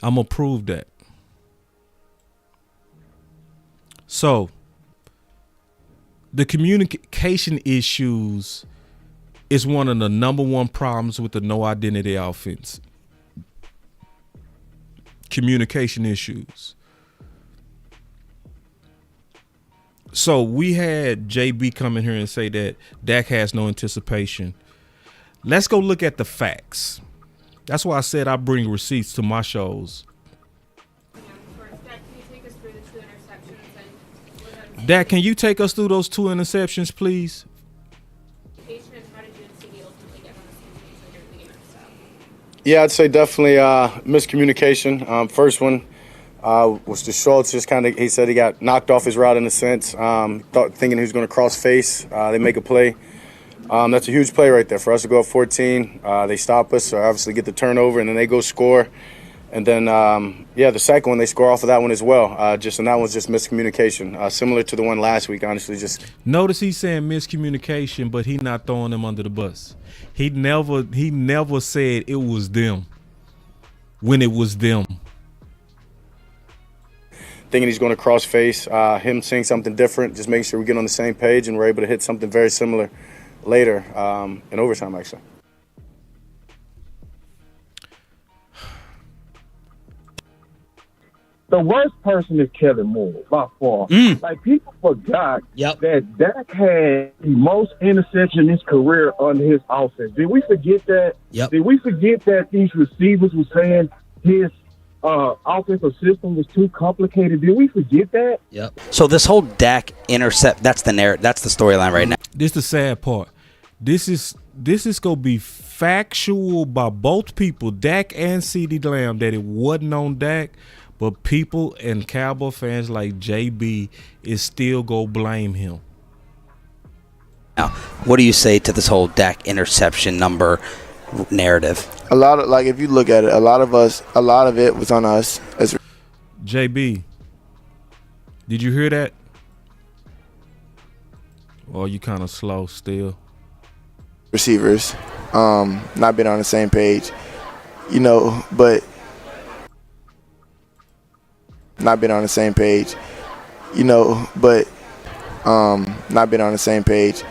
I'm going to prove that. So the communication issues It's one of the number one problems with the no identity offense. Communication issues. So we had JB come in here and say that Dak has no anticipation. Let's go look at the facts. That's why I said I bring receipts to my shows. Dak, can you take us through those 2 interceptions, please? Yeah, I'd say definitely miscommunication. First one was to Schultz. Just kind of, he said he got knocked off his route in a sense, thinking he was going to cross face. They make a play. That's a huge play right there for us to go up 14. They stop us, so obviously get the turnover, and then they go score. And then, the second one, they score off of that one as well. And that one's just miscommunication, similar to the one last week, honestly. Just notice he's saying miscommunication, but he's not throwing them under the bus. He never said it was them when it was them. Thinking he's going to cross face, him saying something different, just making sure we get on the same page and we're able to hit something very similar later in overtime, actually. The worst person is Kellen Moore, by far. Like, people forgot that Dak had the most interception in his career under his offense. Did we forget that? Did we forget that these receivers were saying his offensive system was too complicated? Did we forget that? So this whole Dak intercept, that's the storyline right now. This is the sad part. This is gonna be factual by both people, Dak and CeeDee Lamb, that it wasn't on Dak. But people and Cowboy fans like JB is still go blame him. Now, what do you say to this whole Dak interception number narrative? A lot of, like, if you look at it, a lot of it was on us. As JB, did you hear that? Or you kind of slow still? Receivers, not being on the same page, but. Not been on the same page, but not been on the same page.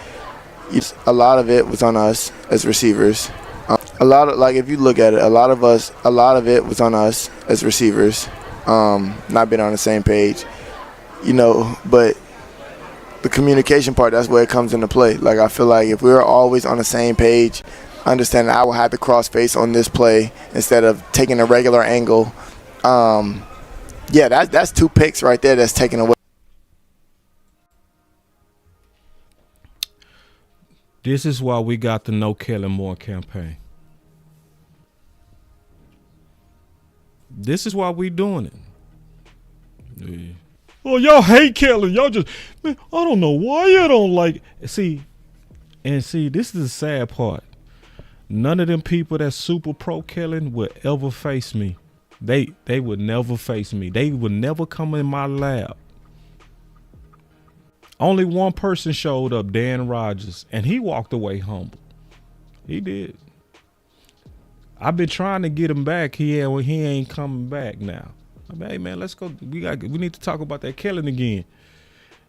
A lot of it was on us as receivers. If you look at it, a lot of it was on us as receivers. Not been on the same page, but the communication part, that's where it comes into play. Like, I feel like if we were always on the same page, understanding I will have to cross face on this play instead of taking a regular angle. That's 2 picks right there that's taken away. This is why we got the No Kellen Moore campaign. This is why we doing it. Yeah. Oh, y'all hate Kellen. Y'all just, man, I don't know why you don't like. See, this is the sad part. None of them people that's super pro Kellen would ever face me. They would never face me. They would never come in my lab. Only one person showed up, Dan Rogers, and he walked away humble. He did. I've been trying to get him back. He ain't coming back now. I mean, hey man, let's go. We need to talk about that Kellen again.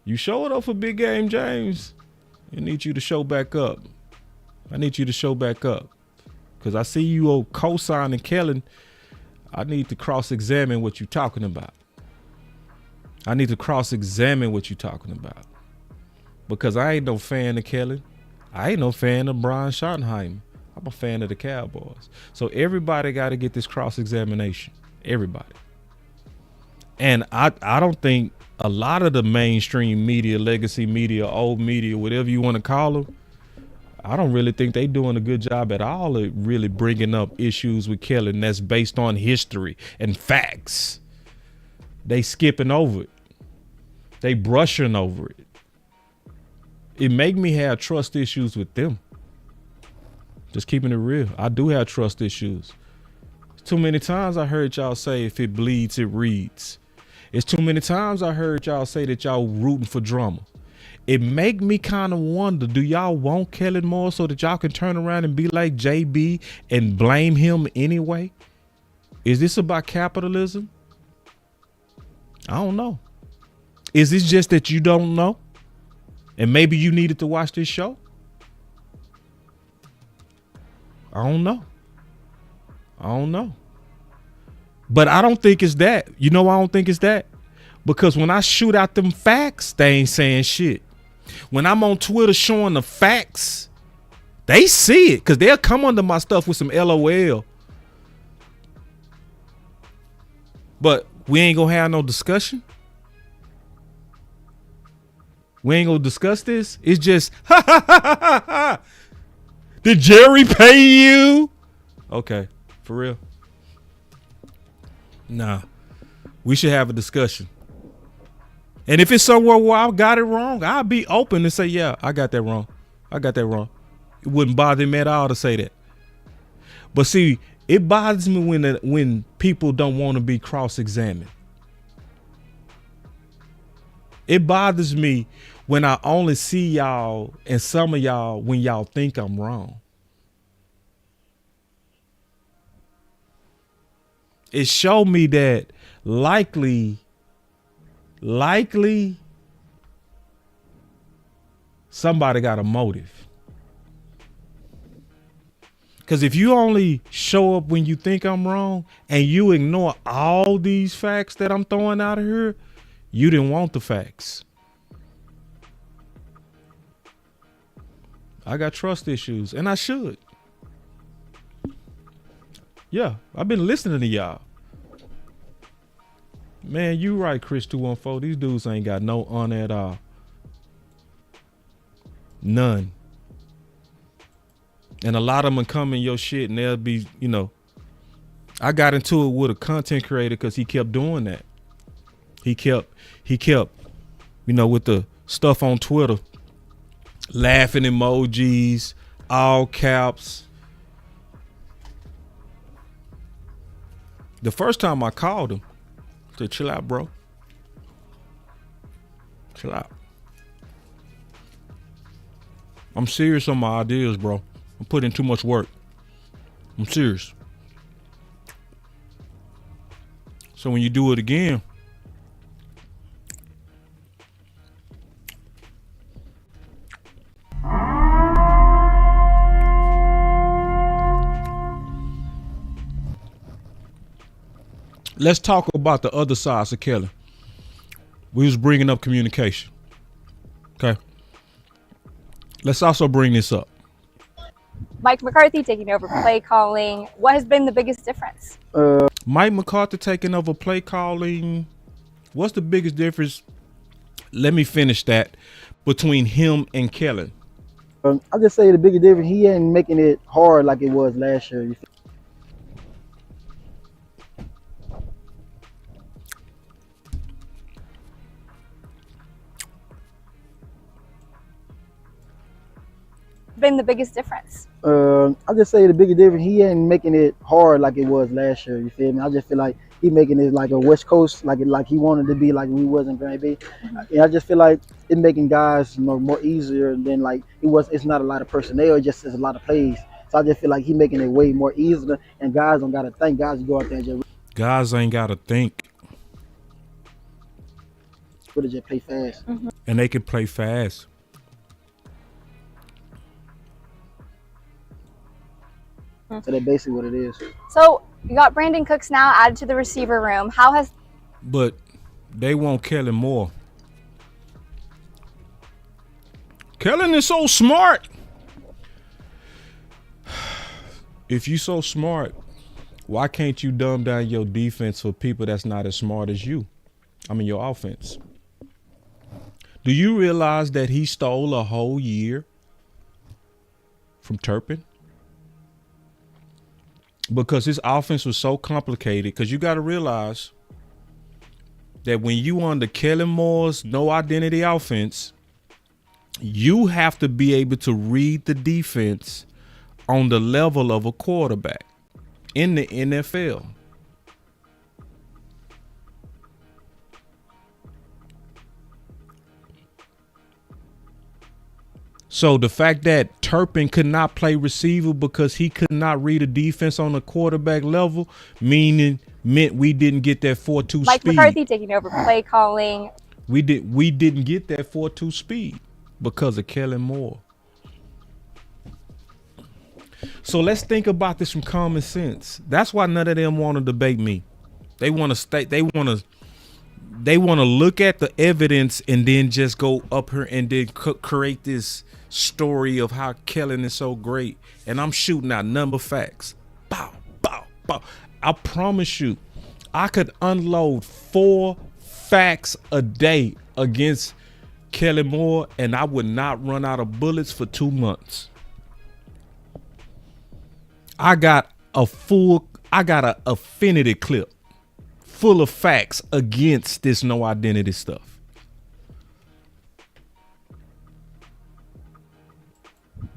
You showed up for big game, James. I need you to show back up. Because I see you co-signing Kellen. I need to cross-examine what you're talking about. Because I ain't no fan of Kellen. I ain't no fan of Brian Schottenheimer. I'm a fan of the Cowboys. So everybody got to get this cross-examination. Everybody. And I don't think a lot of the mainstream media, legacy media, old media, whatever you want to call them, I don't really think they doing a good job at all of really bringing up issues with Kellen that's based on history and facts. They skipping over it. They brushing over it. It make me have trust issues with them. Just keeping it real. I do have trust issues. Too many times I heard y'all say if it bleeds, it reads. It's too many times I heard y'all say that y'all rooting for drama. It make me kind of wonder, do y'all want Kellen Moore so that y'all can turn around and be like JB and blame him anyway? Is this about capitalism? I don't know. Is this just that you don't know? And maybe you needed to watch this show? I don't know. But I don't think it's that. You know why I don't think it's that? Because when I shoot out them facts, they ain't saying shit. When I'm on Twitter showing the facts, they see it because they'll come under my stuff with some LOL. But we ain't gonna have no discussion. We ain't gonna discuss this. It's just, ha ha ha ha ha. Did Jerry pay you? Okay, for real. Nah, we should have a discussion. And if it's somewhere where I got it wrong, I'll be open to say, yeah, I got that wrong. It wouldn't bother me at all to say that. But see, it bothers me when people don't want to be cross-examined. It bothers me when I only see y'all and some of y'all when y'all think I'm wrong. It showed me that likely somebody got a motive. Because if you only show up when you think I'm wrong and you ignore all these facts that I'm throwing out of here, you didn't want the facts. I got trust issues, and I should. Yeah, I've been listening to y'all. Man, you right, Chris 214. These dudes ain't got no honor at all. None. And a lot of them come in your shit and they'll be, you know. I got into it with a content creator because he kept doing that. He kept, you know, with the stuff on Twitter, laughing emojis, all caps. The first time I called him, I said, chill out, bro. Chill out. I'm serious on my ideas, bro. I'm putting in too much work. I'm serious. So when you do it again, let's talk about the other sides of Kellen. We was bringing up communication. Okay. Let's also bring this up. Mike McCarthy taking over play calling. What has been the biggest difference? Mike McCarthy taking over play calling. What's the biggest difference? Let me finish that. Between him and Kellen. I just say the biggest difference, he ain't making it hard like it was last year. Been the biggest difference? I just say the biggest difference, he ain't making it hard like it was last year. You feel me? I just feel like he making it like a West Coast, like he wanted to be, like we wasn't going to be. And I just feel like it making guys, you know, more easier than like it was. It's not a lot of personnel, it just is a lot of plays. So I just feel like he making it way more easier, and guys don't got to think. Guys go out there and just guys ain't got to think. Really just play fast. And they can play fast. So that's basically what it is. So you got Brandon Cooks now added to the receiver room. How has? But they want Kellen Moore. Kellen is so smart. If you so smart, why can't you dumb down your defense for people that's not as smart as you? I mean, your offense. Do you realize that he stole a whole year from Turpin? Because his offense was so complicated. Because you got to realize that when you under Kellen Moore's no identity offense, you have to be able to read the defense on the level of a quarterback in the NFL. So the fact that Turpin could not play receiver because he could not read a defense on the quarterback level, meant we didn't get that 4.2 Mike speed. McCarthy taking over play calling. We didn't get that 4.2 speed because of Kellen Moore. So let's think about this from common sense. That's why none of them want to debate me. They want to state. They want to look at the evidence and then just go up here and then create this story of how Kellen is so great. And I'm shooting out number facts. Bow, bow, bow. I promise you, I could unload 4 facts a day against Kellen Moore, and I would not run out of bullets for 2 months. I got an affinity clip full of facts against this no identity stuff.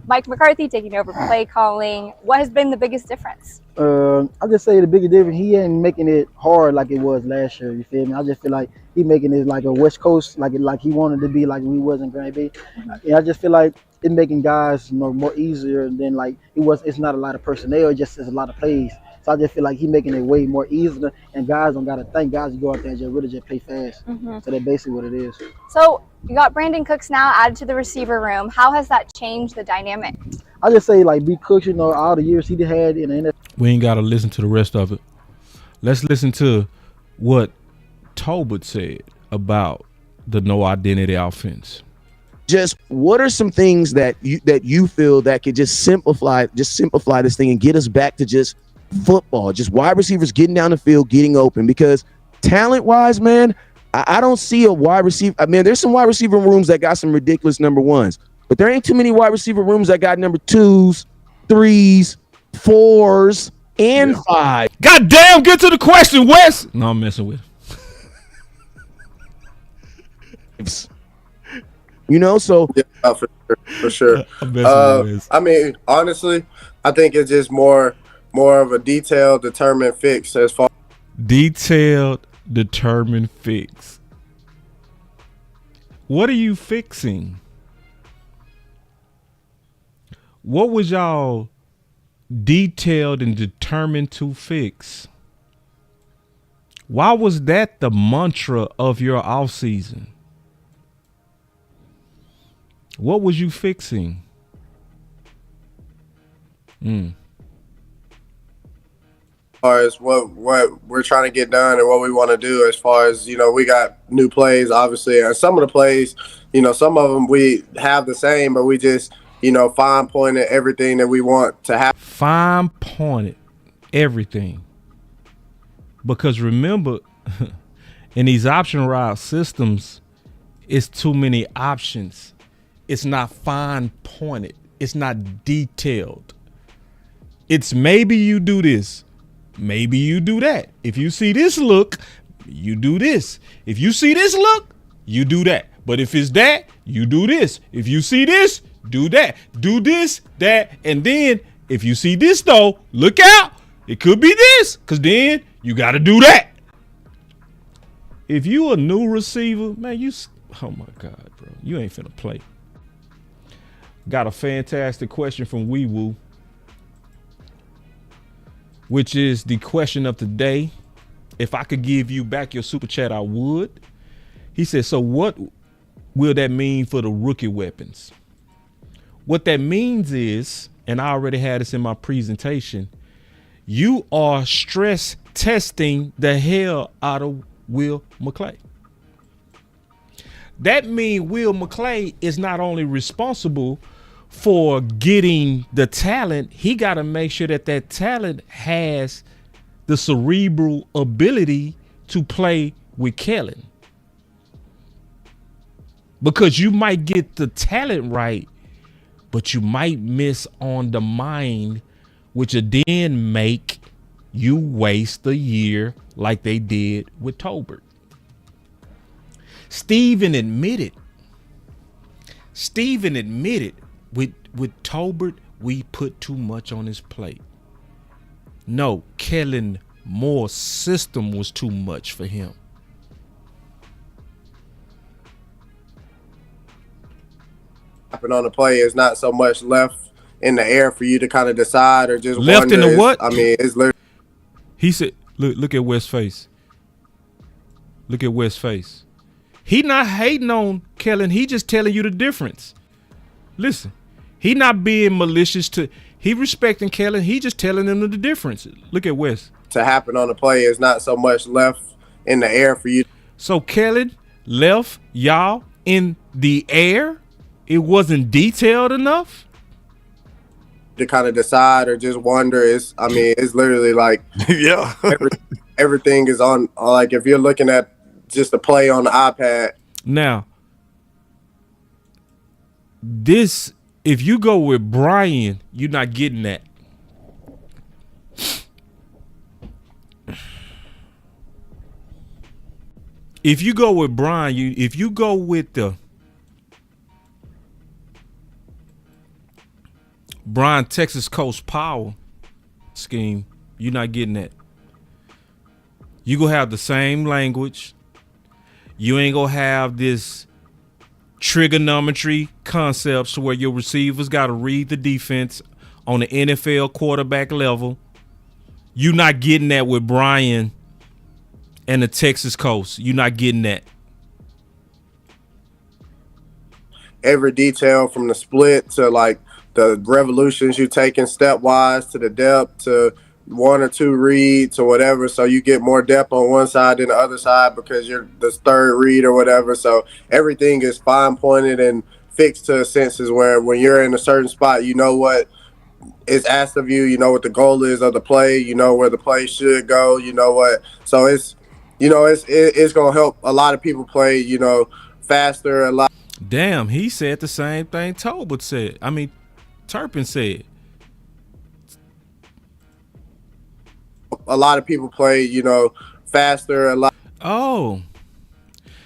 Mike McCarthy taking over play calling. What has been the biggest difference? I just say the biggest difference, he ain't making it hard like it was last year. You feel me? I just feel like he making it like a West Coast, like he wanted to be, like we was in Grand Bay. And I just feel like it making guys, more easier than like it was. It's not a lot of personnel, just it's a lot of plays. So I just feel like he making it way more easier, and guys don't gotta think. Guys go out there and just really just play fast. So that's basically what it is. So you got Brandon Cooks now added to the receiver room. How has that changed the dynamic? I just say like B Cooks, all the years he had in the NFL. We ain't got to listen to the rest of it. Let's listen to what Tolbert said about the no identity offense. Just what are some things that you feel that could just simplify this thing and get us back to just football, just wide receivers getting down the field, getting open? Because talent-wise, man, I don't see a wide receiver. I mean, there's some wide receiver rooms that got some ridiculous number 1s, but there ain't too many wide receiver rooms that got number 2s, 3s, 4s, and 5. God damn, get to the question, Wes. No, I'm messing with him. So yeah, for sure. I mean, honestly, I think it's just more of a detailed, determined fix as far. Detailed, determined fix. What are you fixing? What was y'all detailed and determined to fix? Why was that the mantra of your offseason? What was you fixing? As far as what we're trying to get done and what we want to do, as far as, we got new plays, obviously, and some of the plays, some of them we have the same, but we just, fine-pointed everything that we want to have. Fine-pointed everything. Because remember, in these option route systems, it's too many options. It's not fine-pointed. It's not detailed. It's maybe you do this. Maybe you do that. If you see this look, you do this. If you see this look, you do that. But if it's that, you do this. If you see this, do that. Do this, that, and then if you see this though, look out. It could be this, because then you got to do that. If you a new receiver, man, oh my God, bro. You ain't finna play. Got a fantastic question from Wee Woo, which is the question of the day. If I could give you back your super chat, I would. He said, so what will that mean for the rookie weapons? What that means is, and I already had this in my presentation, you are stress testing the hell out of Will McClay. That means Will McClay is not only responsible for getting the talent, he got to make sure that that talent has the cerebral ability to play with Kellen. Because you might get the talent right, but you might miss on the mind, which will then make you waste a year like they did with Tolbert. Steven admitted with Tolbert, we put too much on his plate. No, Kellen Moore's system was too much for him. Happen on the play is not so much left in the air for you to kind of decide or just left in the what? I mean, it's literally. He said, look at West's face. Look at West's face. He not hating on Kellen. He just telling you the difference. Listen, he not being malicious He respecting Kellen. He just telling them the difference. Look at Wes. To happen on the play is not so much left in the air for you. So Kellen left y'all in the air. It wasn't detailed enough to kind of decide or just wonder. It's literally like yeah, everything is on. Like if you're looking at just the play on the iPad. Now, this, if you go with Brian, you're not getting that. If you go with Brian, if you go with the Brian Texas Coast Power scheme, you're not getting that. You gonna have the same language. You ain't gonna have this trigonometry concepts where your receivers got to read the defense on the NFL quarterback level. You're not getting that with Brian and the Texas Coast. You're not getting that. Every detail from the split to like the revolutions you taking stepwise to the depth to one or two reads or whatever, so you get more depth on one side than the other side because you're the third read or whatever. So everything is fine pointed and fixed to senses where when you're in a certain spot, you know what is asked of you, you know what the goal is of the play, you know where the play should go, you know what. So it's gonna help a lot of people play, faster. A lot. Damn, he said the same thing Turpin said. A lot of people play, faster. A lot. Oh,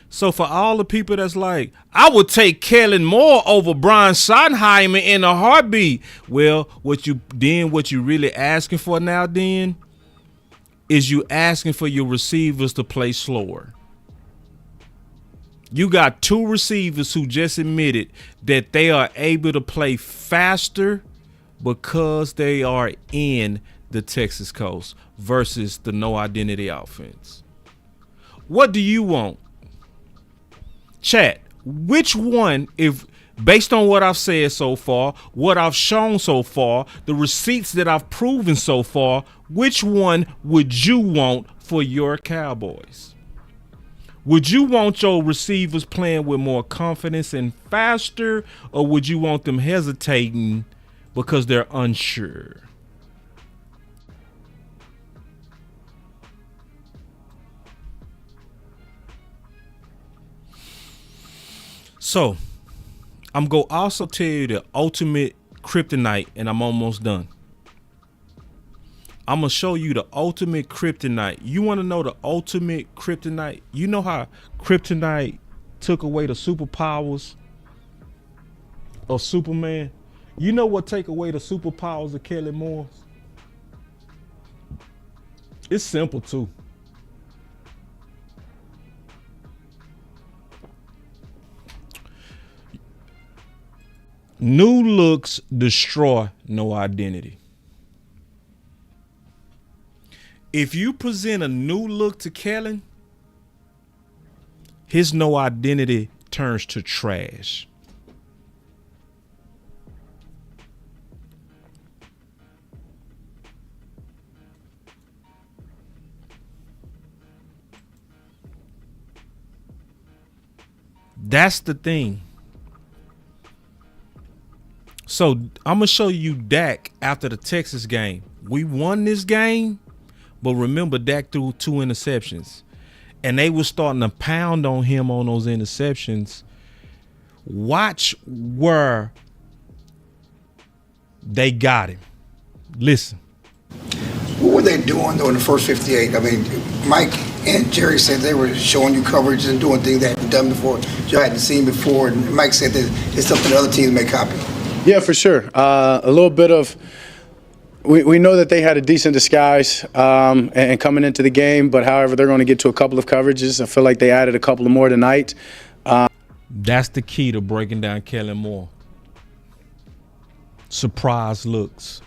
so for all the people that's like, I would take Kellen Moore over Brian Schottenheimer in a heartbeat. Well, what you really asking for now then is you asking for your receivers to play slower. You got two receivers who just admitted that they are able to play faster because they are in the Texas Coast versus the no identity offense. What do you want? Chat, which one, if based on what I've said so far, what I've shown so far, the receipts that I've proven so far, which one would you want for your Cowboys? Would you want your receivers playing with more confidence and faster, or would you want them hesitating because they're unsure? So, I'm going to also tell you the ultimate kryptonite, and I'm almost done. I'm going to show you the ultimate kryptonite. You want to know the ultimate kryptonite? You know how kryptonite took away the superpowers of Superman? You know what take away the superpowers of Kellen Moore? It's simple, too. New looks destroy no identity. If you present a new look to Kellen, his no identity turns to trash. That's the thing. So I'm going to show you Dak after the Texas game. We won this game, but remember Dak threw 2 interceptions. And they were starting to pound on him on those interceptions. Watch where they got him. Listen. What were they doing though in the first 58? I mean, Mike and Jerry said they were showing you coverage and doing things they hadn't done before, you hadn't seen before. And Mike said that it's something other teams may copy. Yeah, for sure. A little bit of we know that they had a decent disguise and coming into the game, but however, they're going to get to a couple of coverages. I feel like they added a couple of more tonight. That's the key to breaking down Kellen Moore. Surprise looks.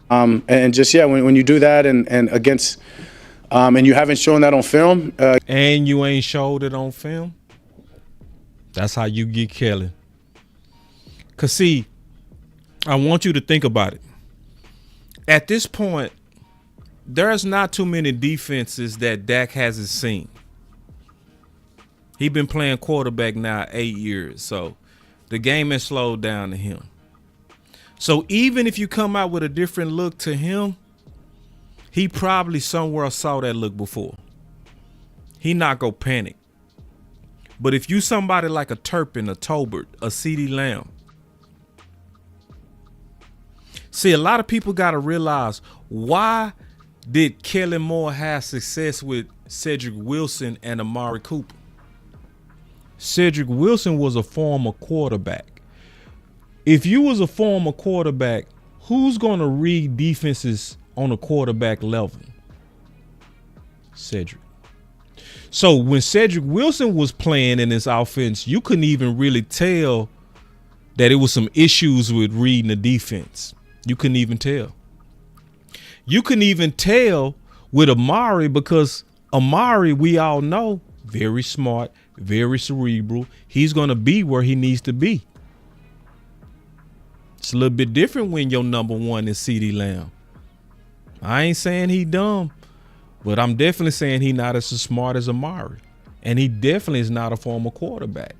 And just, when you do that and against and you haven't shown that on film. And you ain't showed it on film. That's how you get Kellen. Because, see, I want you to think about it. At this point, there's not too many defenses that Dak hasn't seen. He's been playing quarterback now 8 years, so the game has slowed down to him. So even if you come out with a different look to him, he probably somewhere saw that look before. He not gonna panic. But if you somebody like a Turpin, a Tolbert, a CeeDee Lamb, see, a lot of people got to realize, why did Kellen Moore have success with Cedric Wilson and Amari Cooper? Cedric Wilson was a former quarterback. If you was a former quarterback, who's going to read defenses on a quarterback level? Cedric. So when Cedric Wilson was playing in this offense, you couldn't even really tell that it was some issues with reading the defense. You couldn't even tell. You couldn't even tell with Amari, because Amari, we all know, very smart, very cerebral. He's going to be where he needs to be. It's a little bit different when your number one is CeeDee Lamb. I ain't saying he dumb, but I'm definitely saying he not as smart as Amari. And he definitely is not a former quarterback.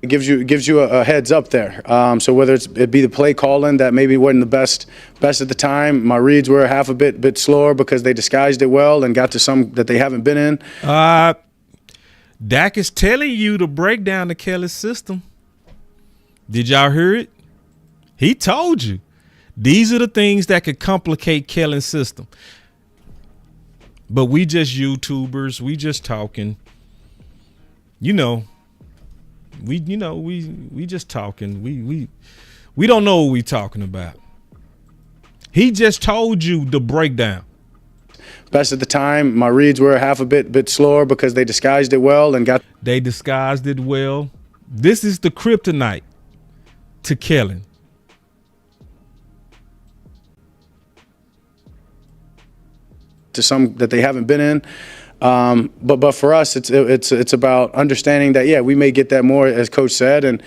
It gives you a heads up there. So whether it be the play calling that maybe wasn't the best at the time, my reads were half a bit slower because they disguised it well and got to some that they haven't been in. Dak is telling you to break down the Kelly system. Did y'all hear it? He told you. These are the things that could complicate Kellen's system. But we just YouTubers, we just talking. We just talking. We don't know what we talking about. He just told you the breakdown. Best at the time, my reads were half a bit slower because they disguised it well and got. They disguised it well. This is the kryptonite to Kellen. To some that they haven't been in. But for us, it's about understanding that, yeah, we may get that more, as Coach said, and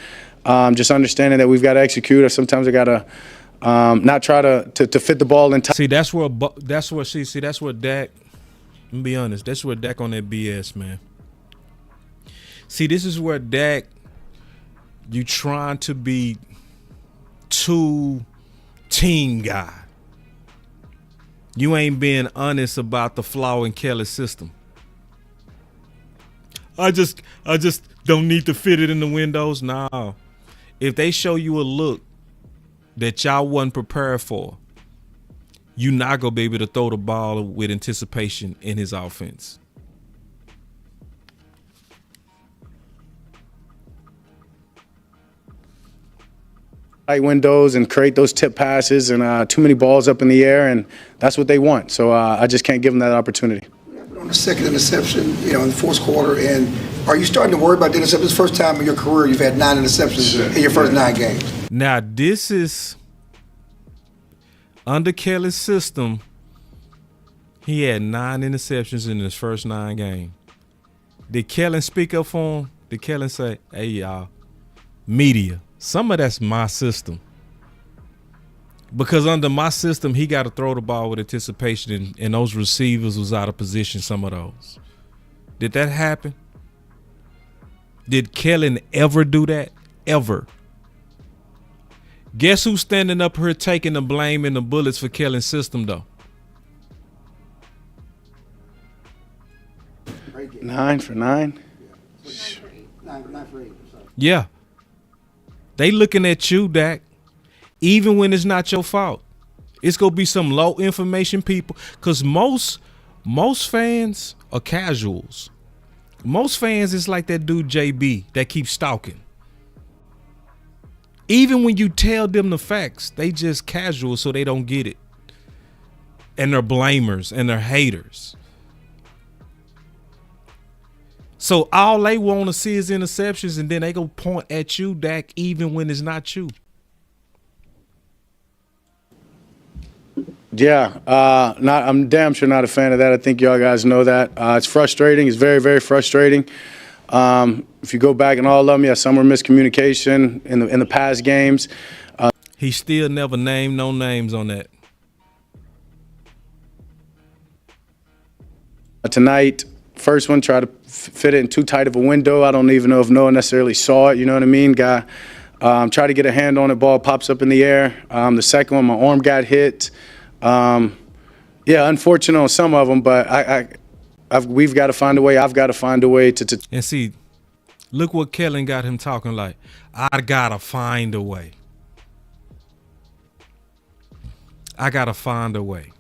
just understanding that we've got to execute. Or sometimes I got to not try to fit the ball in time. See, that's where Dak. Let me be honest. That's where Dak on that BS, man. See, this is where Dak, you trying to be too team guy. You ain't being honest about the flaw in Kelly's system. I just don't need to fit it in the windows. No. If they show you a look that y'all wasn't prepared for, you're not going to be able to throw the ball with anticipation in his offense. Tight windows and create those tip passes and too many balls up in the air, and that's what they want. So I just can't give them that opportunity. On the second interception, in the fourth quarter, and are you starting to worry about the interception? This is the first time in your career you've had 9 interceptions in your first 9 games. Now, this is under Kelly's system. He had 9 interceptions in his first 9 games. Did Kellen speak up for him? Did Kellen say, hey, y'all, media, some of that's my system? Because under my system, he got to throw the ball with anticipation, and those receivers was out of position, some of those. Did that happen? Did Kellen ever do that? Ever? Guess who's standing up here taking the blame and the bullets for Kellen's system, though? 9 for 9? 9 for 8. Yeah. They looking at you, Dak. Even when it's not your fault. It's going to be some low information people. Because most fans are casuals. Most fans is like that dude JB that keeps stalking. Even when you tell them the facts, they just casual so they don't get it. And they're blamers and they're haters. So all they want to see is interceptions, and then they go point at you, Dak, even when it's not you. Yeah, I'm damn sure not a fan of that. I think y'all guys know that. It's frustrating. It's very, very frustrating. If you go back and all of them, yeah, some were miscommunication in the past games. He still never named no names on that. Tonight, first one, try to fit it in too tight of a window. I don't even know if Noah necessarily saw it. You know what I mean? Guy try to get a hand on it, ball pops up in the air. The second one, my arm got hit. Yeah, unfortunate on some of them, but we've got to find a way. I've got to find a way to. And see, look what Kellen got him talking like. I gotta find a way. I gotta find a way.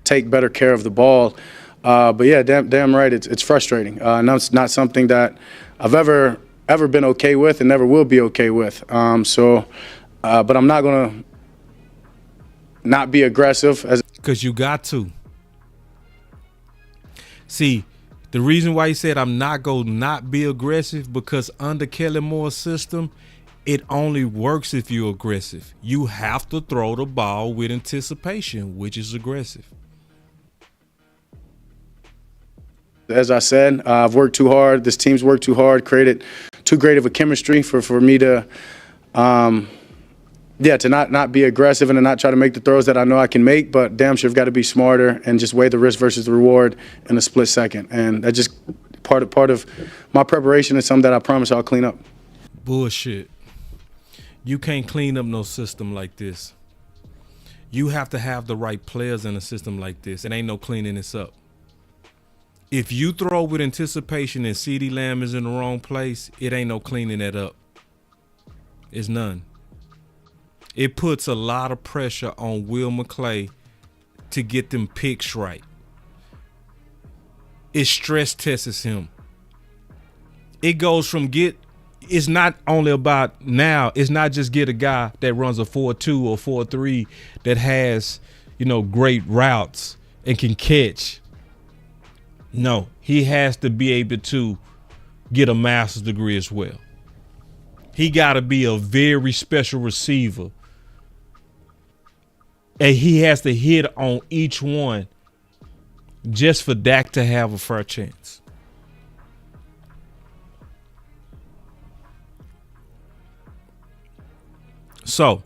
Take better care of the ball. But yeah, damn right, it's frustrating. No, it's not something that I've ever been okay with and never will be okay with. But I'm not gonna not be aggressive. Because you got to. See, the reason why he said I'm not gonna not be aggressive, because under Kellen Moore's system, it only works if you're aggressive. You have to throw the ball with anticipation, which is aggressive. As I said, I've worked too hard. This team's worked too hard, created too great of a chemistry for me to, to not be aggressive and to not try to make the throws that I know I can make. But damn sure I've got to be smarter and just weigh the risk versus the reward in a split second. And that's just part of my preparation and something that I promise I'll clean up. Bullshit. You can't clean up no system like this. You have to have the right players in a system like this. It ain't no cleaning this up. If you throw with anticipation and CeeDee Lamb is in the wrong place, it ain't no cleaning that up. It's none. It puts a lot of pressure on Will McClay to get them picks right. It stress tests him. It goes from it's not only about now, it's not just get a guy that runs a 4.2 or 4.3 that has, great routes and can catch. No, he has to be able to get a master's degree as well. He got to be a very special receiver. And he has to hit on each one just for Dak to have a fair chance. So,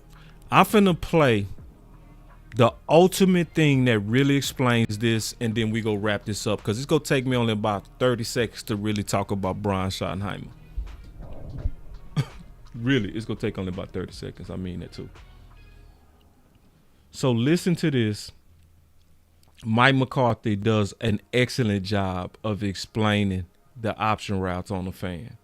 I'm finna play the ultimate thing that really explains this, and then we go wrap this up, because it's going to take me only about 30 seconds to really talk about Brian Schottenheimer. Really, it's going to take only about 30 seconds. I mean that too. So listen to this. Mike McCarthy does an excellent job of explaining the option routes on the fan.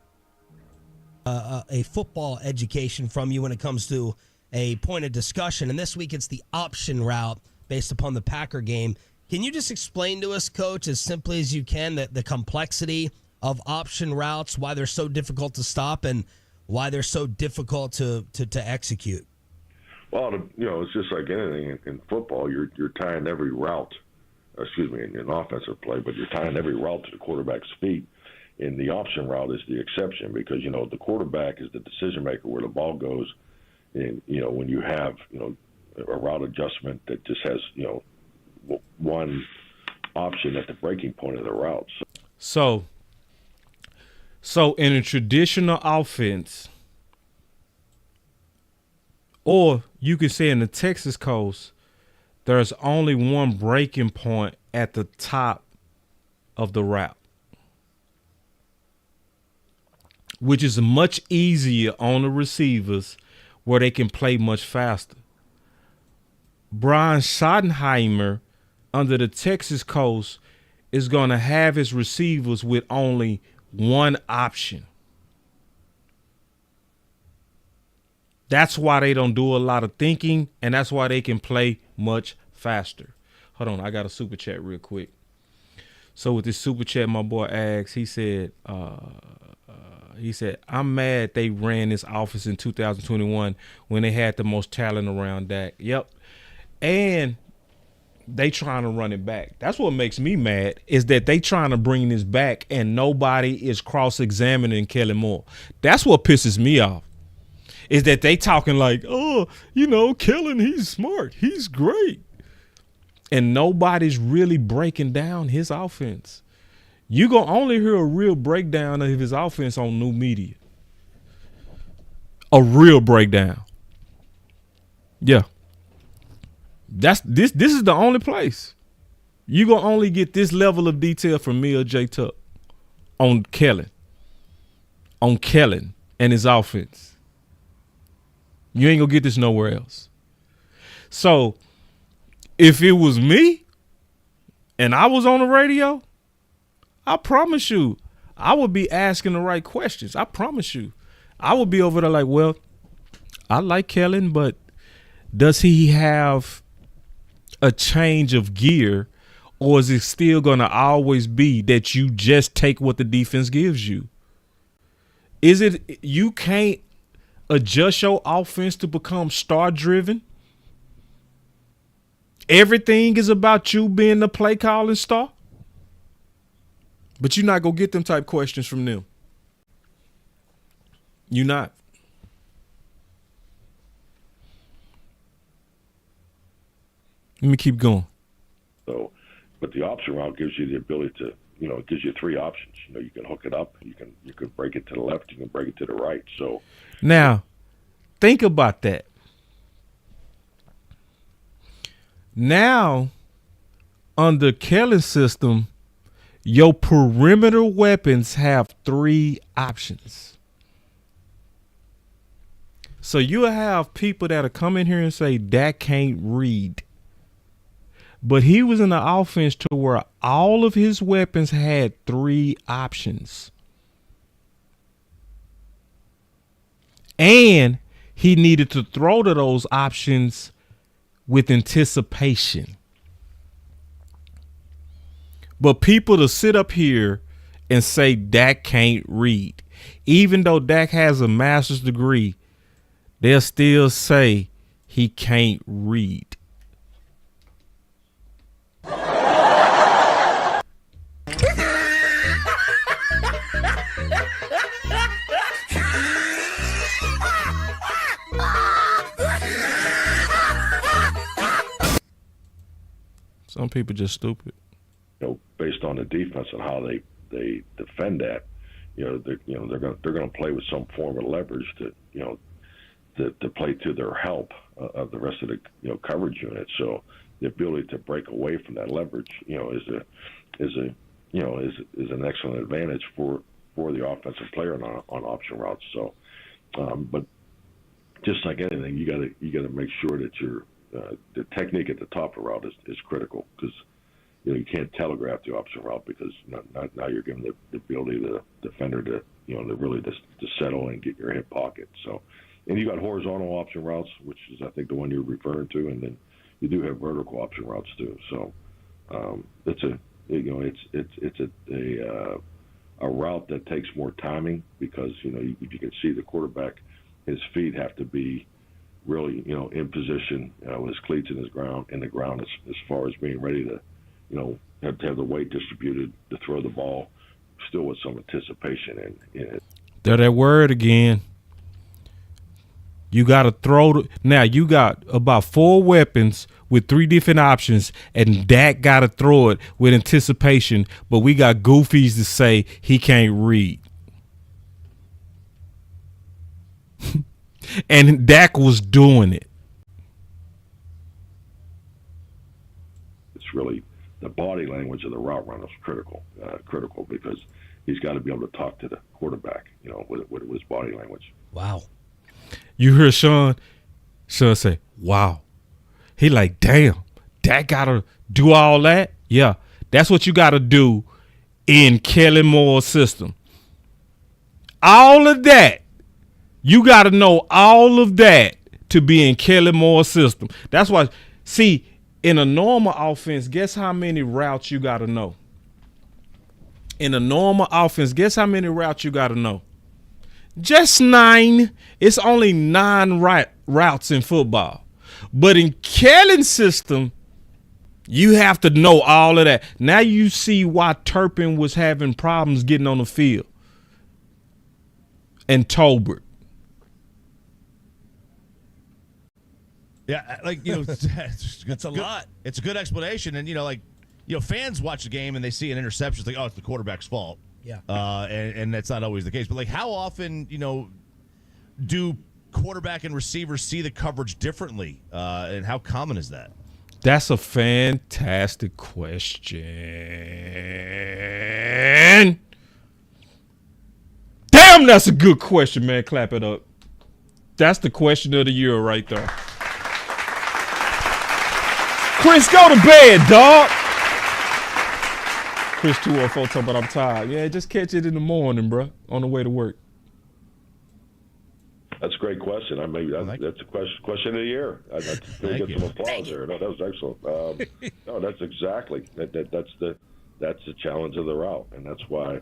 A football education from you when it comes to a point of discussion, and this week it's the option route based upon the Packer game. Can you just explain to us, Coach, as simply as you can, the complexity of option routes, why they're so difficult to stop, and why they're so difficult to execute? Well, it's just like anything in football. You're tying every route, in an offensive play, but you're tying every route to the quarterback's feet. And the option route is the exception because, the quarterback is the decision maker where the ball goes. And, when you have, a route adjustment that just has, one option at the breaking point of the route. So in a traditional offense, or you could say in the Texas coast, there's only one breaking point at the top of the route, which is much easier on the receivers where they can play much faster. Brian Schottenheimer under the Texas coast is going to have his receivers with only one option. That's why they don't do a lot of thinking, and that's why they can play much faster. Hold on, I got a super chat real quick. So with this super chat, my boy Ags, he said, I'm mad they ran this offense in 2021 when they had the most talent around Dak. Yep. And they trying to run it back. That's what makes me mad, is that they trying to bring this back and nobody is cross-examining Kellen Moore. That's what pisses me off, is that they talking like, Kellen, he's smart. He's great. and nobody's really breaking down his offense. You're going to only hear a real breakdown of his offense on new media. A real breakdown. Yeah. This is the only place. You're going to only get this level of detail from me or J Tuck on Kellen. On Kellen and his offense. You ain't going to get this nowhere else. So, if it was me and I was on the radio, I promise you, I would be asking the right questions. I promise you. I would be over there like, well, I like Kellen, but does he have a change of gear, or is it still going to always be that you just take what the defense gives you? Is it you can't adjust your offense to become star-driven? Everything is about you being the play calling star? But you're not going to get them type questions from them. You're not. Let me keep going. So, but the option route gives you the ability to, it gives you three options. You can hook it up. You can break it to the left. You can break it to the right. So now, think about that. Now, under Kellen's system, your perimeter weapons have three options. So you'll have people that'll come in here and say, Dak can't read. But he was in the offense to where all of his weapons had three options. And he needed to throw to those options with anticipation. But people to sit up here and say Dak can't read, even though Dak has a master's degree, they'll still say he can't read. Some people just stupid. Based on the defense and how they defend that, they're going to play with some form of leverage to play to their help of the rest of the coverage unit. So the ability to break away from that leverage, is an excellent advantage for the offensive player on option routes. So, but just like anything, you got to make sure that the technique at the top of the route is critical, because you can't telegraph the option route, because now you're giving the ability to the defender to really to settle and get your hip pocket. So, and you got horizontal option routes, which is I think the one you're referring to, and then you do have vertical option routes too. So it's a route that takes more timing, because if you can see the quarterback, his feet have to be really in position with his cleats in the ground as far as being ready to have the weight distributed to throw the ball, still with some anticipation in it. There that word again. You got to throw. Now you got about 4 weapons with 3 different options, and Dak got to throw it with anticipation. But we got goofies to say he can't read. And Dak was doing it. It's really the body language of the route runner is critical because he's got to be able to talk to the quarterback, with his body language. Wow. You hear Sean say, wow. He like, damn, Dak got to do all that? Yeah, that's what you got to do in Kellen Moore's system. All of that. You got to know all of that to be in Kellen Moore's system. That's why, see, in a normal offense, guess how many routes you got to know? In a normal offense, guess how many routes you got to know? Just 9. It's only 9 routes in football. But in Kellen's system, you have to know all of that. Now you see why Turpin was having problems getting on the field. And Tolbert. Yeah, it's a lot. It's a good explanation, and fans watch the game and they see an interception. It's like, oh, it's the quarterback's fault. Yeah. And that's not always the case. But how often, do quarterback and receivers see the coverage differently? And how common is that? That's a fantastic question. Damn, that's a good question, man. Clap it up. That's the question of the year right there. Chris, go to bed, dog. Chris 204 talking about I'm tired. Yeah, just catch it in the morning, bro, on the way to work. That's a great question. That's a question of the year. That's get some applause there. No, that was excellent. No, that's exactly that's the challenge of the route, and that's why.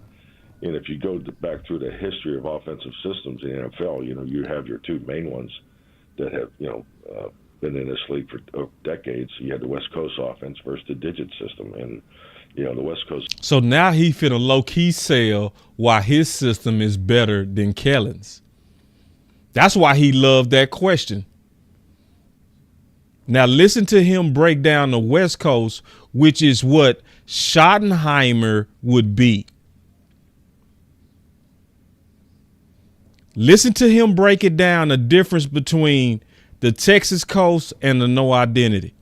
And if you go back through the history of offensive systems in the NFL, you have your two main ones that have been in this league for decades. You had the West Coast offense versus the digit system, and the West Coast. So now he finna low key sell why his system is better than Kellen's. That's why he loved that question. Now listen to him break down the West Coast, which is what Schottenheimer would be. Listen to him break it down, the difference between the Texas coast and the no identity.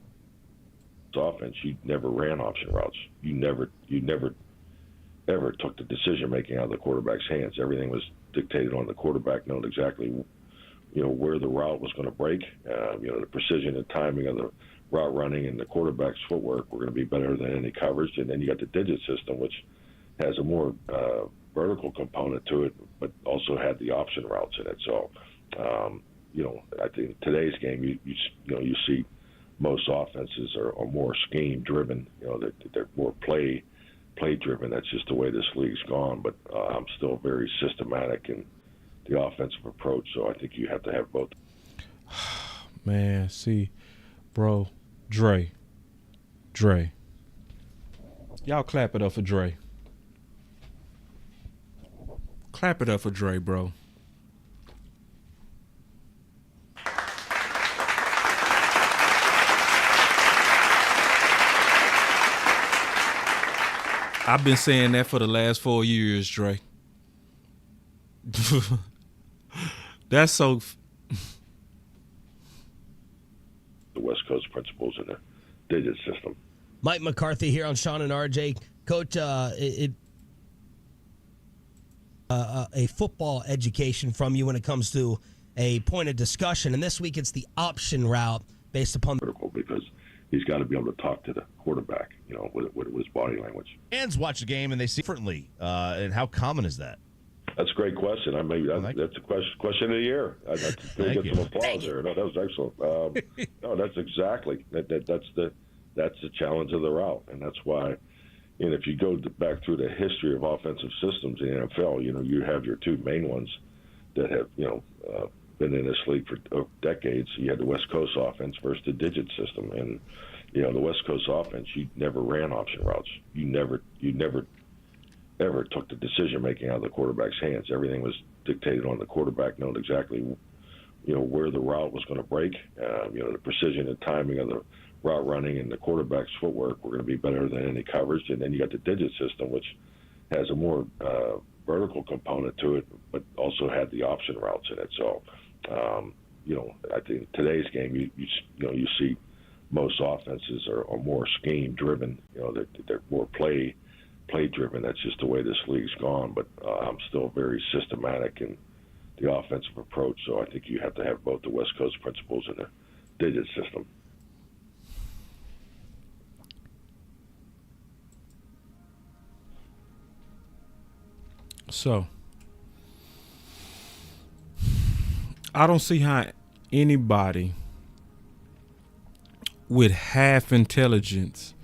Offense, you never ran option routes. You never ever took the decision making out of the quarterback's hands. Everything was dictated on the quarterback knowing exactly where the route was going to break. The precision and timing of the route running and the quarterback's footwork were going to be better than any coverage. And then you got the digit system, which has a more vertical component to it, but also had the option routes in it. So, I think in today's game, you see most offenses are more scheme driven. They're more play driven. That's just the way this league's gone. But I'm still very systematic in the offensive approach. So I think you have to have both. Man, see, bro, Dre, y'all clap it up for Dre. Clap it up for Dre, bro. I've been saying that for the last 4 years, Dre. That's so. The West Coast principles in the digit system. Mike McCarthy here on Sean and RJ. Coach, a football education from you when it comes to a point of discussion. And this week it's the option route based upon because he's got to be able to talk to the quarterback, with his body language. Fans watch the game and they see differently. And how common is that? That's a great question. That's a question of the year. Get some applause there. No, that was excellent. No, that's exactly that's the challenge of the route, and that's why. And if you go back through the history of offensive systems in the NFL, you have your two main ones that have been in this league for decades. You had the West Coast offense versus the digit system, and the West Coast offense, you never ran option routes. You never ever took the decision making out of the quarterback's hands. Everything was dictated on the quarterback knowing exactly where the route was going to break. The precision and timing of the route running and the quarterback's footwork were going to be better than any coverage. And then you got the digit system, which has a more vertical component to it, but also had the option routes in it. So, I think in today's game, you see most offenses are more scheme driven. They're more play driven. That's just the way this league's gone. But I'm still very systematic in the offensive approach. So I think you have to have both the West Coast principles and the digit system. So I don't see how anybody with half intelligence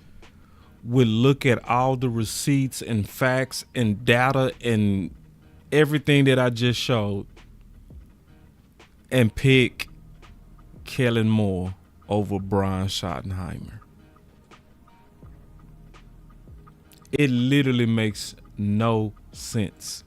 would look at all the receipts and facts and data and everything that I just showed and pick Kellen Moore over Brian Schottenheimer. It literally makes no sense.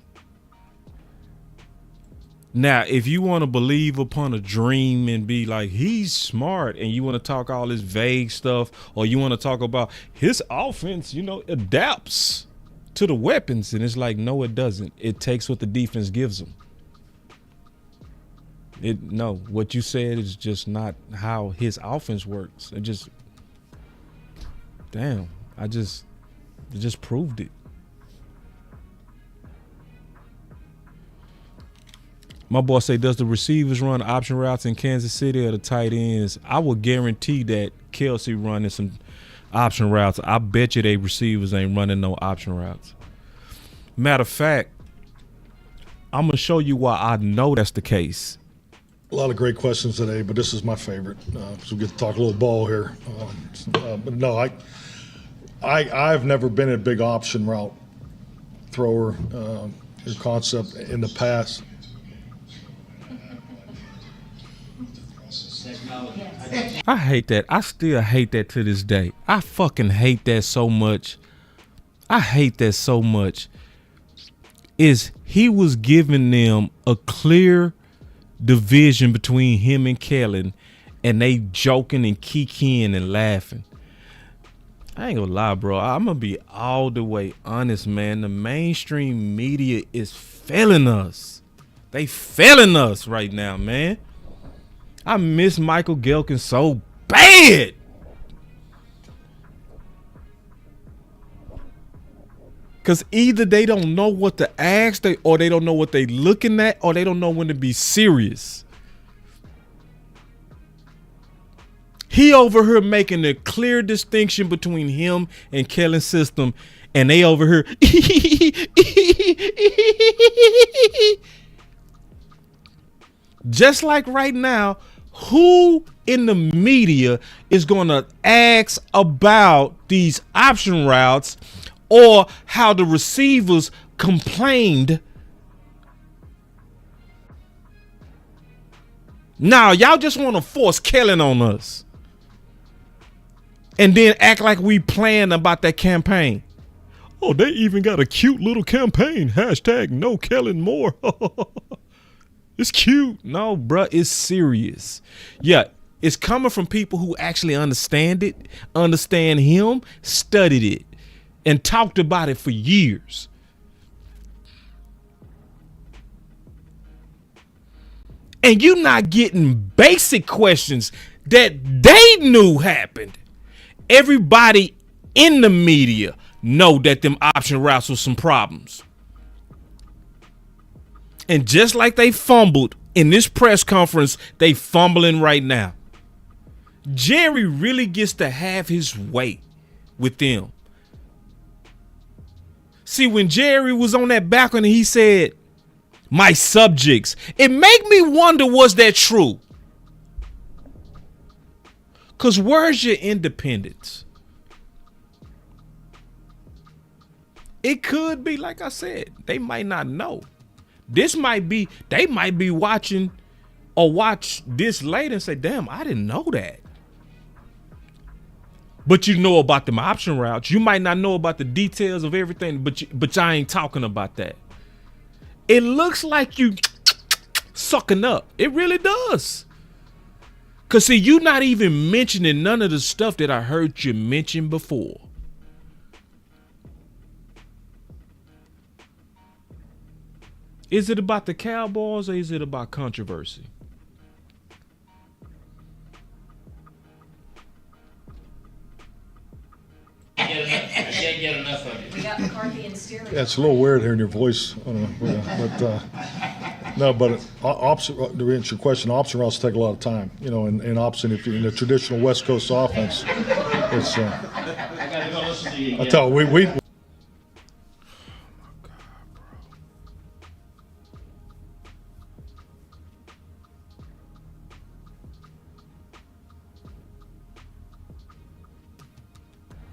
Now, if you want to believe upon a dream and be like, he's smart, and you want to talk all this vague stuff, or you want to talk about his offense, adapts to the weapons, and it's like, no, it doesn't. It takes what the defense gives them. No, what you said is just not how his offense works. It just proved it. My boy say, does the receivers run option routes in Kansas City or the tight ends? I would guarantee that Kelsey running some option routes. I bet you they receivers ain't running no option routes. Matter of fact, I'm going to show you why I know that's the case. A lot of great questions today, but this is my favorite. So we get to talk a little ball here. But no, I've never been a big option route thrower or concept in the past. I hate that. I still hate that to this day. I fucking hate that so much. I hate that so much. Is he was giving them a clear division between him and Kellen, and they joking and kikiing and laughing. I ain't gonna lie, bro. I'm gonna be all the way honest, man. The mainstream media is failing us. They failing us right now, man. I miss Michael Gelkin so bad. Because either they don't know what to ask, or they don't know what they looking at, or they don't know when to be serious. He over here making a clear distinction between him and Kellen's system, and they over here. Just like right now, who in the media is going to ask about these option routes or how the receivers complained? Now, y'all just want to force Kellen on us and then act like we planned about that campaign. Oh, they even got a cute little campaign. # no Kellen Moore. It's cute. No, bruh, it's serious. Yeah, it's coming from people who actually understand it, understand him, studied it, and talked about it for years. And you're not getting basic questions that they knew happened. Everybody in the media know that them option routes was some problems. And just like they fumbled in this press conference, they fumbling right now. Jerry really gets to have his way with them. See, when Jerry was on that balcony, he said, my subjects. It make me wonder, was that true? Because where's your independence? It could be, like I said, they might not know. They might be watching or watch this later and say, damn, I didn't know that. But you know about them option routes. You might not know about the details of everything, but I ain't talking about that. It looks like you sucking up. It really does. Because, see, you're not even mentioning none of the stuff that I heard you mention before. Is it about the Cowboys or is it about controversy? I can't get enough of it. We got McCarthy and stereo. Yeah, it's a little weird hearing your voice. To answer your question, option routes take a lot of time. And option, if you're in the traditional West Coast offense, it's. I tell you, we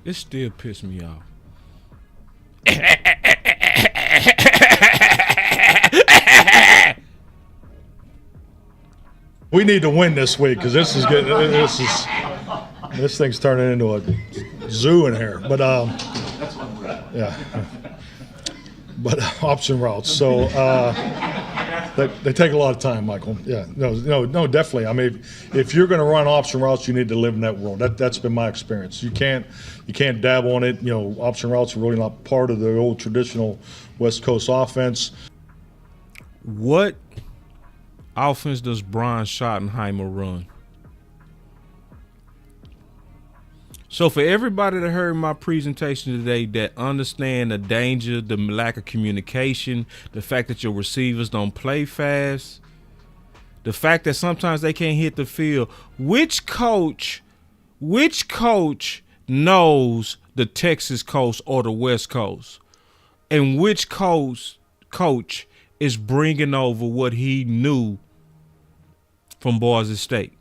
It still pissed me off. We need to win this week because this thing's turning into a zoo in here. But yeah, but option routes. So They take a lot of time, Michael. Yeah, no, definitely. I mean, if you're going to run option routes, you need to live in that world. That's been my experience. You can't dabble on it. Option routes are really not part of the old traditional West Coast offense. What offense does Brian Schottenheimer run? So for everybody that heard my presentation today that understand the danger, the lack of communication, the fact that your receivers don't play fast, the fact that sometimes they can't hit the field, which coach knows the Texas coast or the West Coast? And which coach is bringing over what he knew from Boise State?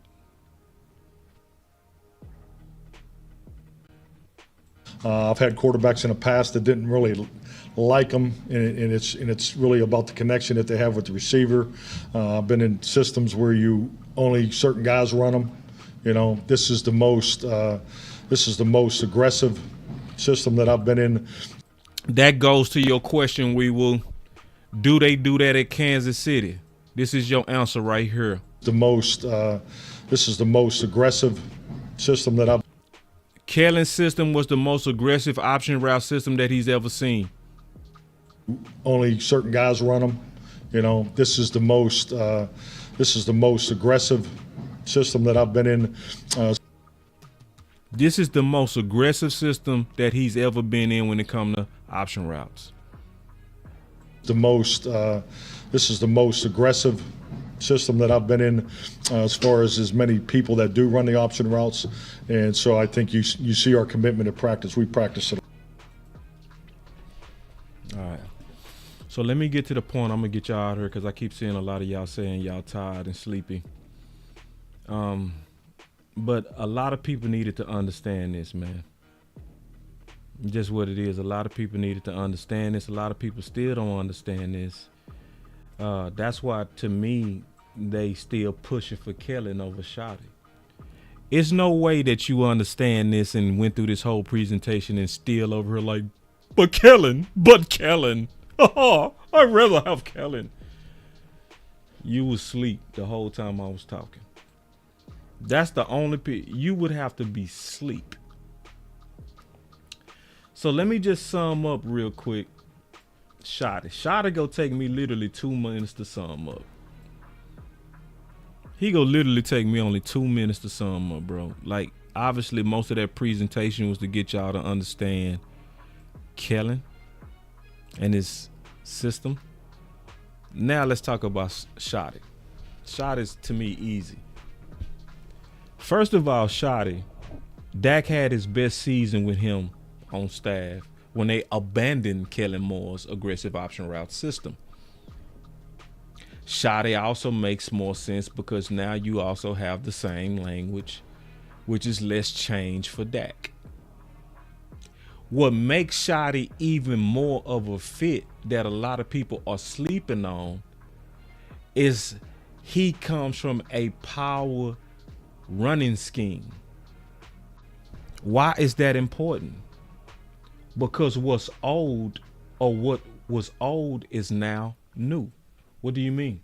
I've had quarterbacks in the past that didn't really like them, and it's really about the connection that they have with the receiver. I've been in systems where only certain guys run them. This is the most aggressive system that I've been in. That goes to your question, do they do that at Kansas City? This is your answer right here. This is the most aggressive system that I've. Kellen's system was the most aggressive option route system that he's ever seen. Only certain guys run them. This is the most aggressive system that I've been in. This is the most aggressive system that he's ever been in when it comes to option routes. This is the most aggressive system that I've been in as far as many people that do run the option routes. And so I think you see our commitment to practice. We practice it. All right. So let me get to the point. I'm going to get y'all out here because I keep seeing a lot of y'all saying y'all tired and sleepy. But a lot of people needed to understand this, man. Just what it is. A lot of people needed to understand this. A lot of people still don't understand this. That's why, to me, they still pushing for Kellen over Shotty. It's no way that you understand this and went through this whole presentation and still over here like, but Kellen. I'd rather have Kellen. You was asleep the whole time I was talking. That's the only you would have to be asleep. So let me just sum up real quick. Shotty go take me literally 2 minutes to sum up. He go literally take me only 2 minutes to sum up, bro. Like, obviously most of that presentation was to get y'all to understand Kellen and his system. Now let's talk about Shotty. Shotty's, to me, easy. First of all, Shotty, Dak had his best season with him on staff when they abandoned Kellen Moore's aggressive option route system. Shotty also makes more sense because now you also have the same language, which is less change for Dak. What makes Shotty even more of a fit that a lot of people are sleeping on is he comes from a power running scheme. Why is that important? Because what's old, or what was old, is now new. What do you mean?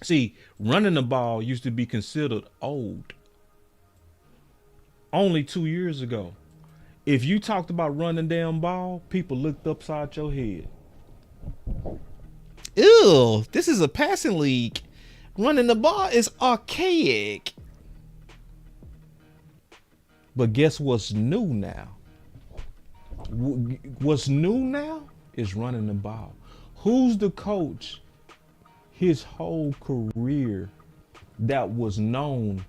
See, running the ball used to be considered old only 2 years ago. If you talked about running down ball, people looked upside your head. Ew, this is a passing league. Running the ball is archaic. But guess what's new now? What's new now is running the ball. Who's the coach his whole career that was known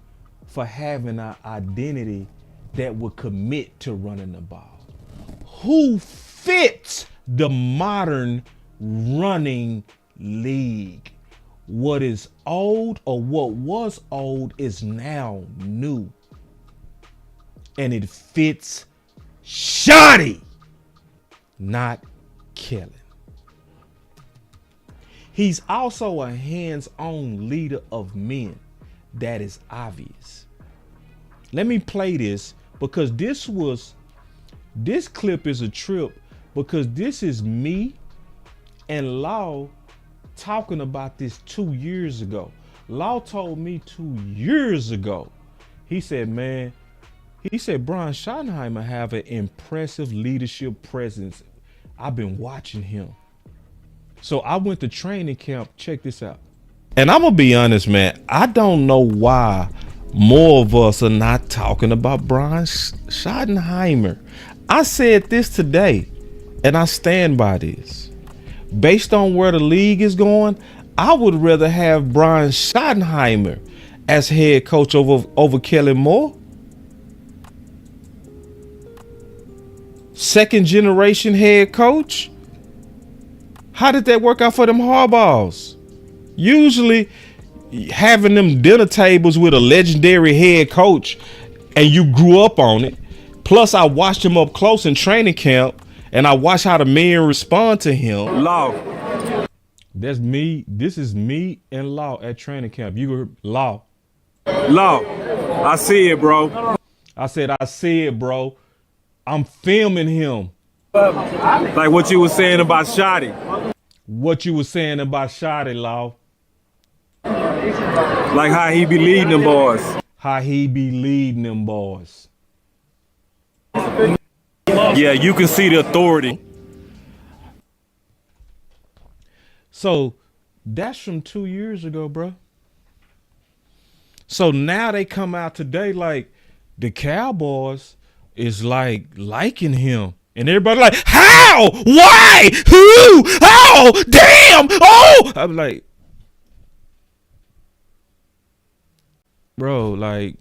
for having an identity that would commit to running the ball? Who fits the modern running league? What is old, or what was old, is now new. And it fits Shotty, not Kellen. He's also a hands-on leader of men. That is obvious. Let me play this because this clip is a trip, because this is me and Law talking about this 2 years ago. Law told me 2 years ago. He said, man, Brian Schottenheimer have an impressive leadership presence. I've been watching him. So I went to training camp. Check this out. And I'm going to be honest, man. I don't know why more of us are not talking about Brian Schottenheimer. I said this today, and I stand by this. Based on where the league is going, I would rather have Brian Schottenheimer as head coach over Kellen Moore. Second generation head coach. How did that work out for them Harbaughs? Usually having them dinner tables with a legendary head coach and you grew up on it. Plus I watched him up close in training camp and I watched how the men respond to him. Law. That's me. This is me and Law at training camp. You heard Law. Law. I see it, bro. I said, I see it, bro. I'm filming him. Like what you were saying about Shotty. What you were saying about Shotty, Law. Like how he be leading them boys. How he be leading them boys. Yeah, you can see the authority. So that's from 2 years ago, bro. So now they come out today like the Cowboys is like liking him. And everybody like, how? Why? Who? How? Damn! Oh! I'm like, bro, like,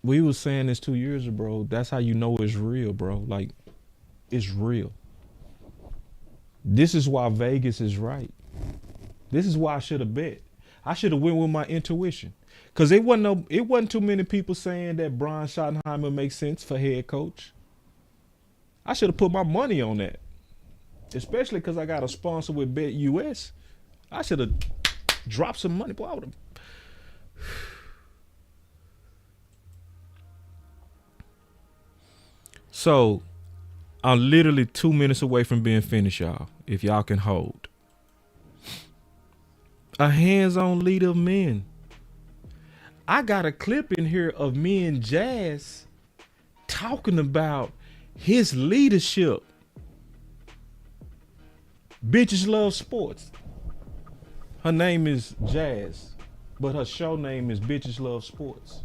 we was saying this 2 years ago, bro. That's how you know it's real, bro. Like, it's real. This is why Vegas is right. This is why I should have bet. I should have went with my intuition. Because it wasn't too many people saying that Brian Schottenheimer makes sense for head coach. I should have put my money on that. Especially because I got a sponsor with Bet US. I should have dropped some money. Boy, I would have. So, I'm literally 2 minutes away from being finished, y'all. If y'all can hold. A hands-on leader of men. I got a clip in here of me and Jazz talking about his leadership. Bitches love sports. Her name is Jazz, but her show name is Bitches Love Sports.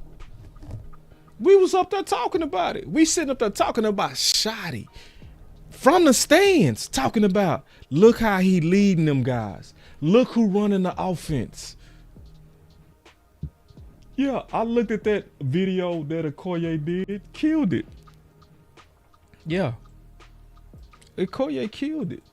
We was up there talking about it. We sitting up there talking about Shotty from the stands, talking about look how he leading them guys. Look who running the offense. Yeah, I looked at that video that Okoye did, killed it. Yeah, Okoye killed it.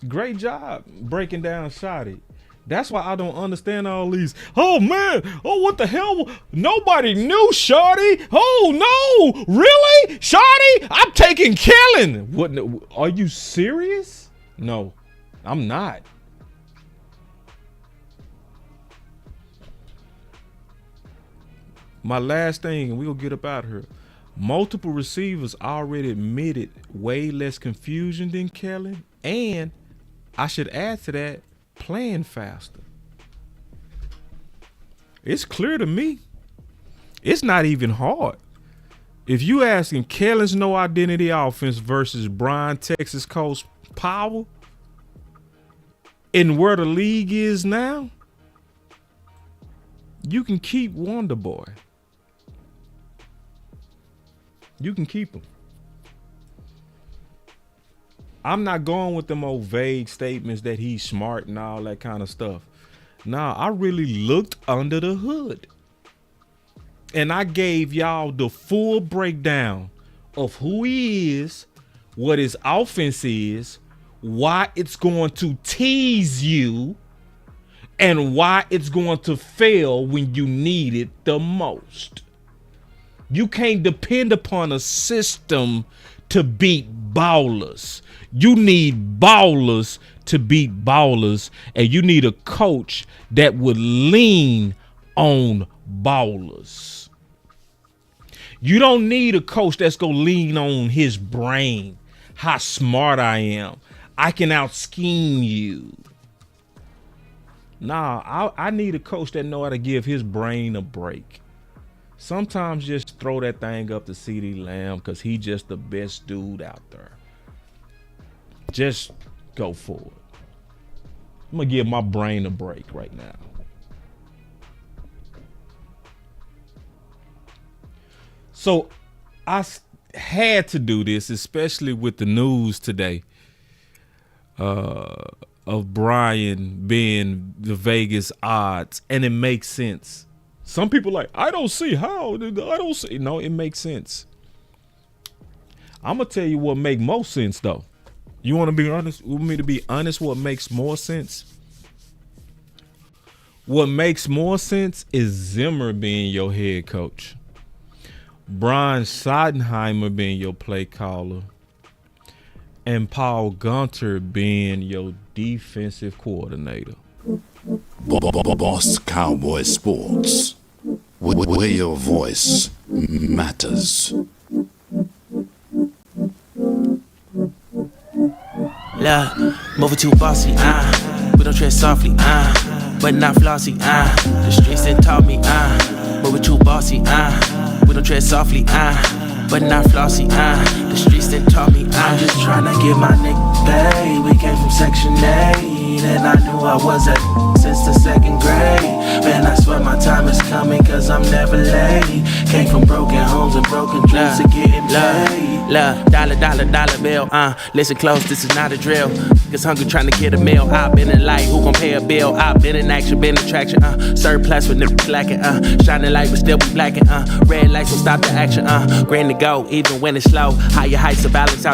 Great job breaking down Shotty. That's why I don't understand all these. Oh man, oh what the hell? Nobody knew Shotty. Oh no, really? Shotty? I'm taking Kellen. What? Are you serious? No, I'm not. My last thing, and we'll get up out of here. Multiple receivers already admitted way less confusion than Kellen, and I should add to that, playing faster. It's clear to me. It's not even hard. If you asking Kellen's no identity offense versus Brian Texas Coast power, and where the league is now, you can keep Wonder Boy. You can keep him. I'm not going with them old vague statements that he's smart and all that kind of stuff. Nah, I really looked under the hood. And I gave y'all the full breakdown of who he is, what his offense is, why it's going to tease you, and why it's going to fail when you need it the most. You can't depend upon a system to beat ballers. You need ballers to beat ballers, and you need a coach that would lean on ballers. You don't need a coach that's going to lean on his brain, how smart I am. I can out-scheme you. Nah, I need a coach that know how to give his brain a break. Sometimes just throw that thing up to CeeDee Lamb because he just the best dude out there. Just go for it. I'm going to give my brain a break right now. So I had to do this, especially with the news today of Brian being the Vegas odds, and it makes sense. Some people like, I don't see how. I don't see. No, it makes sense. I'm gonna tell you what make more sense though. You want to be honest? Want me to be honest? What makes more sense? What makes more sense is Zimmer being your head coach, Brian Schottenheimer being your play caller, and Paul Gunter being your defensive coordinator. Boss Cowboy Sports, where your voice matters. Look, moving too bossy, we don't tread softly, but not flossy, the streets that taught me, moving too bossy, we don't tread softly, but not flossy, the streets that taught me, I'm just trying to get my nigga paid. We came from Section 8, and I knew I was at since the second grade. Man, I swear my time is coming, cause I'm never late. Came from broken homes and broken dreams to getting paid. Love, dollar bill, listen close, this is not a drill. Cause hungry trying to get a meal. I've been in light, who gon' pay a bill? I've been in action, been in traction, surplus with niggas lacking, shining light but still be blacking, red lights will stop the action, green to go, even when it's slow. Higher heights to balance out.